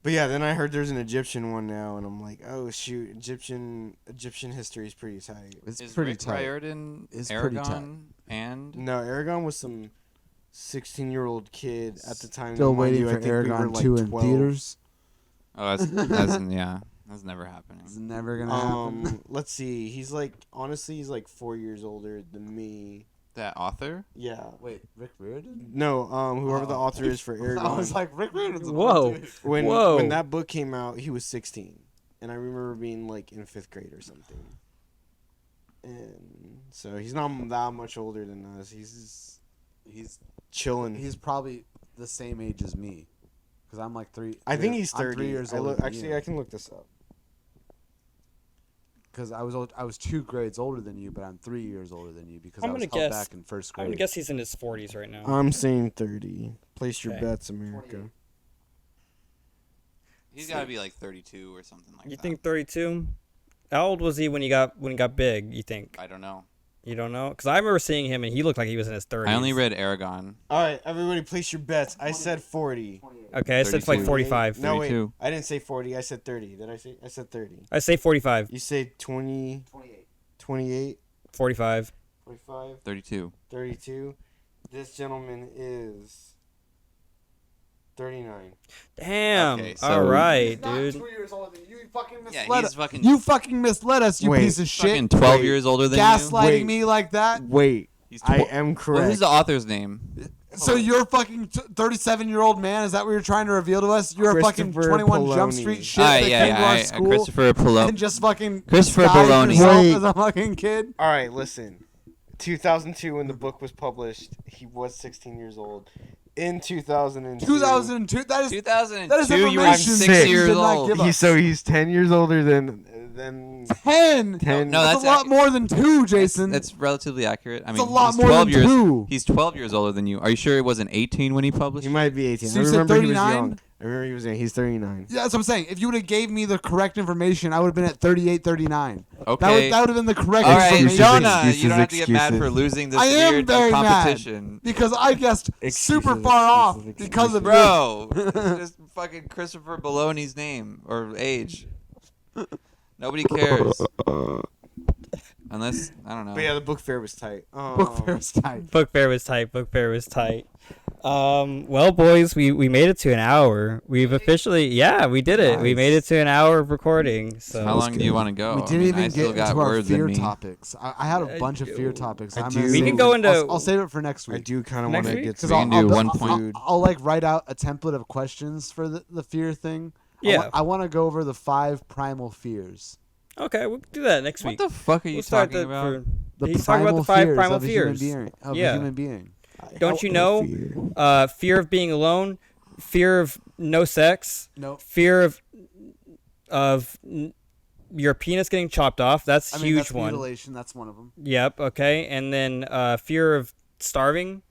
[SPEAKER 1] But yeah, then I heard there's an Egyptian one now, and I'm like, oh shoot, Egyptian history is pretty tight.
[SPEAKER 4] It's
[SPEAKER 3] is
[SPEAKER 4] pretty
[SPEAKER 3] Rick
[SPEAKER 4] tight.
[SPEAKER 3] Riordan
[SPEAKER 4] It's pretty
[SPEAKER 3] Aragon and
[SPEAKER 1] No, Aragon was some 16-year-old kid at the time.
[SPEAKER 4] Still
[SPEAKER 1] Now, mind
[SPEAKER 4] waiting
[SPEAKER 1] you, I
[SPEAKER 4] for
[SPEAKER 1] think we were,
[SPEAKER 4] Aragon
[SPEAKER 1] like,
[SPEAKER 4] 2 in
[SPEAKER 1] 12.
[SPEAKER 4] theaters.
[SPEAKER 3] oh that's never happening.
[SPEAKER 4] It's never gonna happen.
[SPEAKER 1] Let's see. He's honestly, he's 4 years older than me.
[SPEAKER 3] That author?
[SPEAKER 1] Yeah.
[SPEAKER 4] Wait, Rick Riordan?
[SPEAKER 1] No, whoever the
[SPEAKER 4] Oh.
[SPEAKER 1] author is for Aragon.
[SPEAKER 4] I was like, Rick Riordan's a
[SPEAKER 2] Whoa.
[SPEAKER 4] dude.
[SPEAKER 2] Whoa.
[SPEAKER 1] When that book came out, he was 16, and I remember being in 5th grade or something. And so he's not that much older than us. He's chilling.
[SPEAKER 4] He's probably the same age as me, because I'm like 3.
[SPEAKER 1] I think he's 30.
[SPEAKER 4] I'm 3 years
[SPEAKER 1] I
[SPEAKER 4] older.
[SPEAKER 1] actually, I can look this up.
[SPEAKER 4] Because I was 2 grades older than you, but I'm 3 years older than you because
[SPEAKER 2] I'm
[SPEAKER 4] I was
[SPEAKER 2] gonna
[SPEAKER 4] held
[SPEAKER 2] guess-
[SPEAKER 4] back in 1st
[SPEAKER 2] I'm
[SPEAKER 4] grade.
[SPEAKER 2] gonna guess he's in his 40s right now.
[SPEAKER 1] I'm saying 30. Place your
[SPEAKER 2] Okay.
[SPEAKER 1] bets, America.
[SPEAKER 3] He's got to be 32 or something like
[SPEAKER 2] You
[SPEAKER 3] that.
[SPEAKER 2] think 32? How old was he when he got big? You think?
[SPEAKER 3] I don't know.
[SPEAKER 2] You don't know? Because I remember seeing him and he looked like he was in his 30s.
[SPEAKER 3] I only read Aragon.
[SPEAKER 1] All right, everybody, place your bets. I said 40.
[SPEAKER 2] Okay, I said like
[SPEAKER 3] 32.
[SPEAKER 2] 45.
[SPEAKER 1] No, wait.
[SPEAKER 3] 32.
[SPEAKER 1] I didn't say 40. I said 30. Did I say? I said 30.
[SPEAKER 2] I say 45.
[SPEAKER 1] You say 20. 28.
[SPEAKER 2] 45.
[SPEAKER 1] 45.
[SPEAKER 3] 32.
[SPEAKER 1] 32. This gentleman is 39.
[SPEAKER 2] Damn.
[SPEAKER 3] Okay, so-
[SPEAKER 2] All right,
[SPEAKER 4] He's not
[SPEAKER 2] dude.
[SPEAKER 4] 2 years older than you. You fucking
[SPEAKER 3] Yeah,
[SPEAKER 4] misled
[SPEAKER 3] he's
[SPEAKER 4] us.
[SPEAKER 3] fucking-
[SPEAKER 4] You fucking misled us, you
[SPEAKER 1] Wait.
[SPEAKER 4] piece of
[SPEAKER 3] Fucking
[SPEAKER 4] shit.
[SPEAKER 3] 12
[SPEAKER 1] Wait.
[SPEAKER 3] years older than
[SPEAKER 4] Gaslighting
[SPEAKER 1] Wait.
[SPEAKER 4] me like that.
[SPEAKER 1] Wait.
[SPEAKER 3] He's
[SPEAKER 1] I
[SPEAKER 3] tw-
[SPEAKER 1] am
[SPEAKER 3] you.
[SPEAKER 1] correct.
[SPEAKER 3] Well, who's the author's name?
[SPEAKER 4] So you're a fucking 37-year-old man? Is that what you're trying to reveal to us? You're a fucking
[SPEAKER 1] Christopher
[SPEAKER 4] 21 Jump
[SPEAKER 1] Poloni.
[SPEAKER 4] Street shit
[SPEAKER 3] Alright,
[SPEAKER 4] that
[SPEAKER 3] yeah,
[SPEAKER 4] came to our
[SPEAKER 3] yeah.
[SPEAKER 4] school
[SPEAKER 3] Christopher Poloni.
[SPEAKER 4] and just fucking
[SPEAKER 3] Christopher
[SPEAKER 4] disguised
[SPEAKER 3] Poloni.
[SPEAKER 4] yourself
[SPEAKER 1] Wait.
[SPEAKER 4] as a fucking kid?
[SPEAKER 1] All right, listen. 2002, when the book was published, he was 16 years old. In 2002,
[SPEAKER 4] 2002. That is
[SPEAKER 3] 2002, you were
[SPEAKER 4] information
[SPEAKER 3] 6
[SPEAKER 1] that you
[SPEAKER 3] years
[SPEAKER 4] did not
[SPEAKER 3] old.
[SPEAKER 4] give us.
[SPEAKER 1] he's 10 years older than
[SPEAKER 4] 10.
[SPEAKER 1] 10.
[SPEAKER 3] No,
[SPEAKER 4] That's
[SPEAKER 3] that's
[SPEAKER 4] a lot more than 2, Jason.
[SPEAKER 3] That's relatively accurate. I mean,
[SPEAKER 4] That's a lot
[SPEAKER 3] he's
[SPEAKER 4] more
[SPEAKER 3] 12
[SPEAKER 4] than
[SPEAKER 3] years.
[SPEAKER 4] 2.
[SPEAKER 3] He's 12 years older than you. Are you sure he wasn't 18 when he published?
[SPEAKER 1] He might be 18.
[SPEAKER 4] So
[SPEAKER 1] I
[SPEAKER 4] you said
[SPEAKER 1] remember he was
[SPEAKER 4] 39?
[SPEAKER 1] young. I remember he was young. He's 39.
[SPEAKER 4] Yeah, that's what I'm saying. If you would have gave me the correct information, I would have been at 38, 39.
[SPEAKER 3] Okay.
[SPEAKER 4] That would have been the correct
[SPEAKER 3] All right,
[SPEAKER 4] information.
[SPEAKER 3] Jonah,
[SPEAKER 1] Excuses,
[SPEAKER 3] you don't have to get mad for
[SPEAKER 1] excuses.
[SPEAKER 3] losing this
[SPEAKER 4] I am
[SPEAKER 3] weird
[SPEAKER 4] very
[SPEAKER 3] competition.
[SPEAKER 4] mad because I guessed super
[SPEAKER 1] Excuses,
[SPEAKER 4] far off
[SPEAKER 1] excuses,
[SPEAKER 4] because of
[SPEAKER 3] Bro, it's just fucking Christopher Bologna's name or age. Nobody cares. Unless, I don't know.
[SPEAKER 1] But yeah, the book fair was tight.
[SPEAKER 4] book fair is tight.
[SPEAKER 2] Book fair was tight. Book fair was tight. Well, boys, we made it to an hour. We've officially, we did it. We
[SPEAKER 1] Nice.
[SPEAKER 2] made it to an hour of recording. So
[SPEAKER 3] How long do you want to go?
[SPEAKER 4] We
[SPEAKER 3] I
[SPEAKER 4] didn't
[SPEAKER 3] mean,
[SPEAKER 4] even
[SPEAKER 3] I still
[SPEAKER 4] get
[SPEAKER 3] got
[SPEAKER 4] into our
[SPEAKER 3] words in
[SPEAKER 4] fear
[SPEAKER 3] me.
[SPEAKER 4] topics. I had a bunch of fear topics.
[SPEAKER 1] I
[SPEAKER 4] I'm
[SPEAKER 1] do.
[SPEAKER 4] gonna
[SPEAKER 1] We
[SPEAKER 4] save
[SPEAKER 1] can
[SPEAKER 4] it.
[SPEAKER 2] go into-
[SPEAKER 4] I'll save it for next
[SPEAKER 1] I
[SPEAKER 4] week.
[SPEAKER 1] do kind of
[SPEAKER 2] Next
[SPEAKER 1] want to
[SPEAKER 2] week?
[SPEAKER 1] get to
[SPEAKER 3] We can do one point.
[SPEAKER 1] food.
[SPEAKER 4] I'll like write out a template of questions for the fear thing.
[SPEAKER 2] Yeah.
[SPEAKER 4] I want to go over the 5 primal fears.
[SPEAKER 2] Okay, we'll do that next
[SPEAKER 3] What
[SPEAKER 2] week.
[SPEAKER 3] the fuck are you
[SPEAKER 2] We'll start
[SPEAKER 3] talking
[SPEAKER 2] that
[SPEAKER 3] about?
[SPEAKER 4] The
[SPEAKER 2] He's talking about the 5 primal
[SPEAKER 4] of a
[SPEAKER 2] fears.
[SPEAKER 4] Of
[SPEAKER 2] Yeah.
[SPEAKER 4] a human being.
[SPEAKER 2] Don't you know? Fear of being alone, fear of no sex,
[SPEAKER 4] No.
[SPEAKER 2] fear of your penis getting chopped off. That's
[SPEAKER 4] I
[SPEAKER 2] a
[SPEAKER 4] mean,
[SPEAKER 2] huge
[SPEAKER 4] that's
[SPEAKER 2] one.
[SPEAKER 4] mutilation. That's one of them.
[SPEAKER 2] Yep. Okay, and then fear of starving,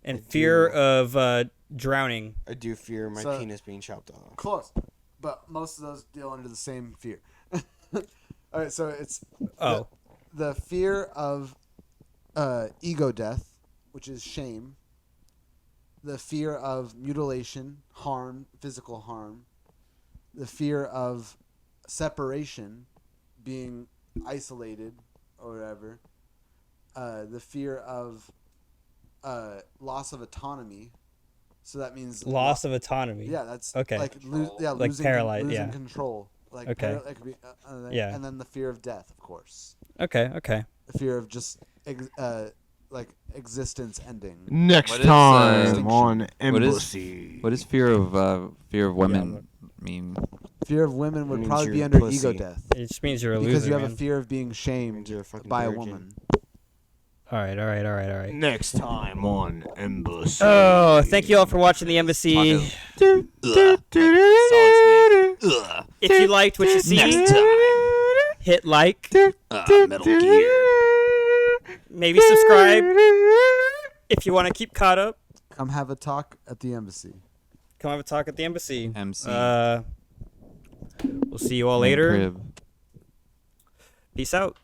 [SPEAKER 2] and fear of drowning.
[SPEAKER 1] I do fear my
[SPEAKER 4] So-
[SPEAKER 1] penis being chopped off.
[SPEAKER 4] Close, but most of those deal under the same fear. All right, so it's
[SPEAKER 2] Oh,
[SPEAKER 4] the fear of ego death, which is shame. The fear of mutilation, harm, physical harm. The fear of separation, being isolated or whatever. The fear of loss of autonomy. So that means
[SPEAKER 2] loss of autonomy.
[SPEAKER 4] Yeah, that's
[SPEAKER 2] Okay.
[SPEAKER 4] Like
[SPEAKER 2] Like
[SPEAKER 4] losing
[SPEAKER 2] paralyzed,
[SPEAKER 4] losing
[SPEAKER 2] yeah.
[SPEAKER 4] control. Like
[SPEAKER 2] Okay.
[SPEAKER 4] it could be,
[SPEAKER 2] Yeah.
[SPEAKER 4] and then the fear of death, of course.
[SPEAKER 2] Okay. Okay.
[SPEAKER 4] The fear of just like existence ending.
[SPEAKER 1] Next
[SPEAKER 3] What is,
[SPEAKER 1] time on
[SPEAKER 3] what is-
[SPEAKER 1] MBUSC.
[SPEAKER 3] What does fear of women mean?
[SPEAKER 4] Fear of women would
[SPEAKER 1] Means
[SPEAKER 4] probably
[SPEAKER 1] you're
[SPEAKER 4] be
[SPEAKER 1] a
[SPEAKER 4] under
[SPEAKER 1] pussy.
[SPEAKER 4] ego death
[SPEAKER 2] It just means you're a
[SPEAKER 4] because
[SPEAKER 2] loser,
[SPEAKER 4] you have
[SPEAKER 2] man.
[SPEAKER 4] a fear of being shamed
[SPEAKER 1] You're a fucking
[SPEAKER 4] by a
[SPEAKER 1] virgin.
[SPEAKER 4] woman.
[SPEAKER 2] All right. All right. All right. All right.
[SPEAKER 1] Next time on MBUSC.
[SPEAKER 2] Oh, thank you all for watching the embassy.
[SPEAKER 3] Ugh. Solid snake. Ugh.
[SPEAKER 2] If you liked what you see,
[SPEAKER 3] Next time.
[SPEAKER 2] hit like,
[SPEAKER 3] Metal Gear.
[SPEAKER 2] maybe subscribe if you want to keep caught up.
[SPEAKER 4] Come have a talk at the embassy.
[SPEAKER 2] Come have a talk at the embassy.
[SPEAKER 3] MC.
[SPEAKER 2] We'll see you all later.
[SPEAKER 3] Crib.
[SPEAKER 2] Peace out.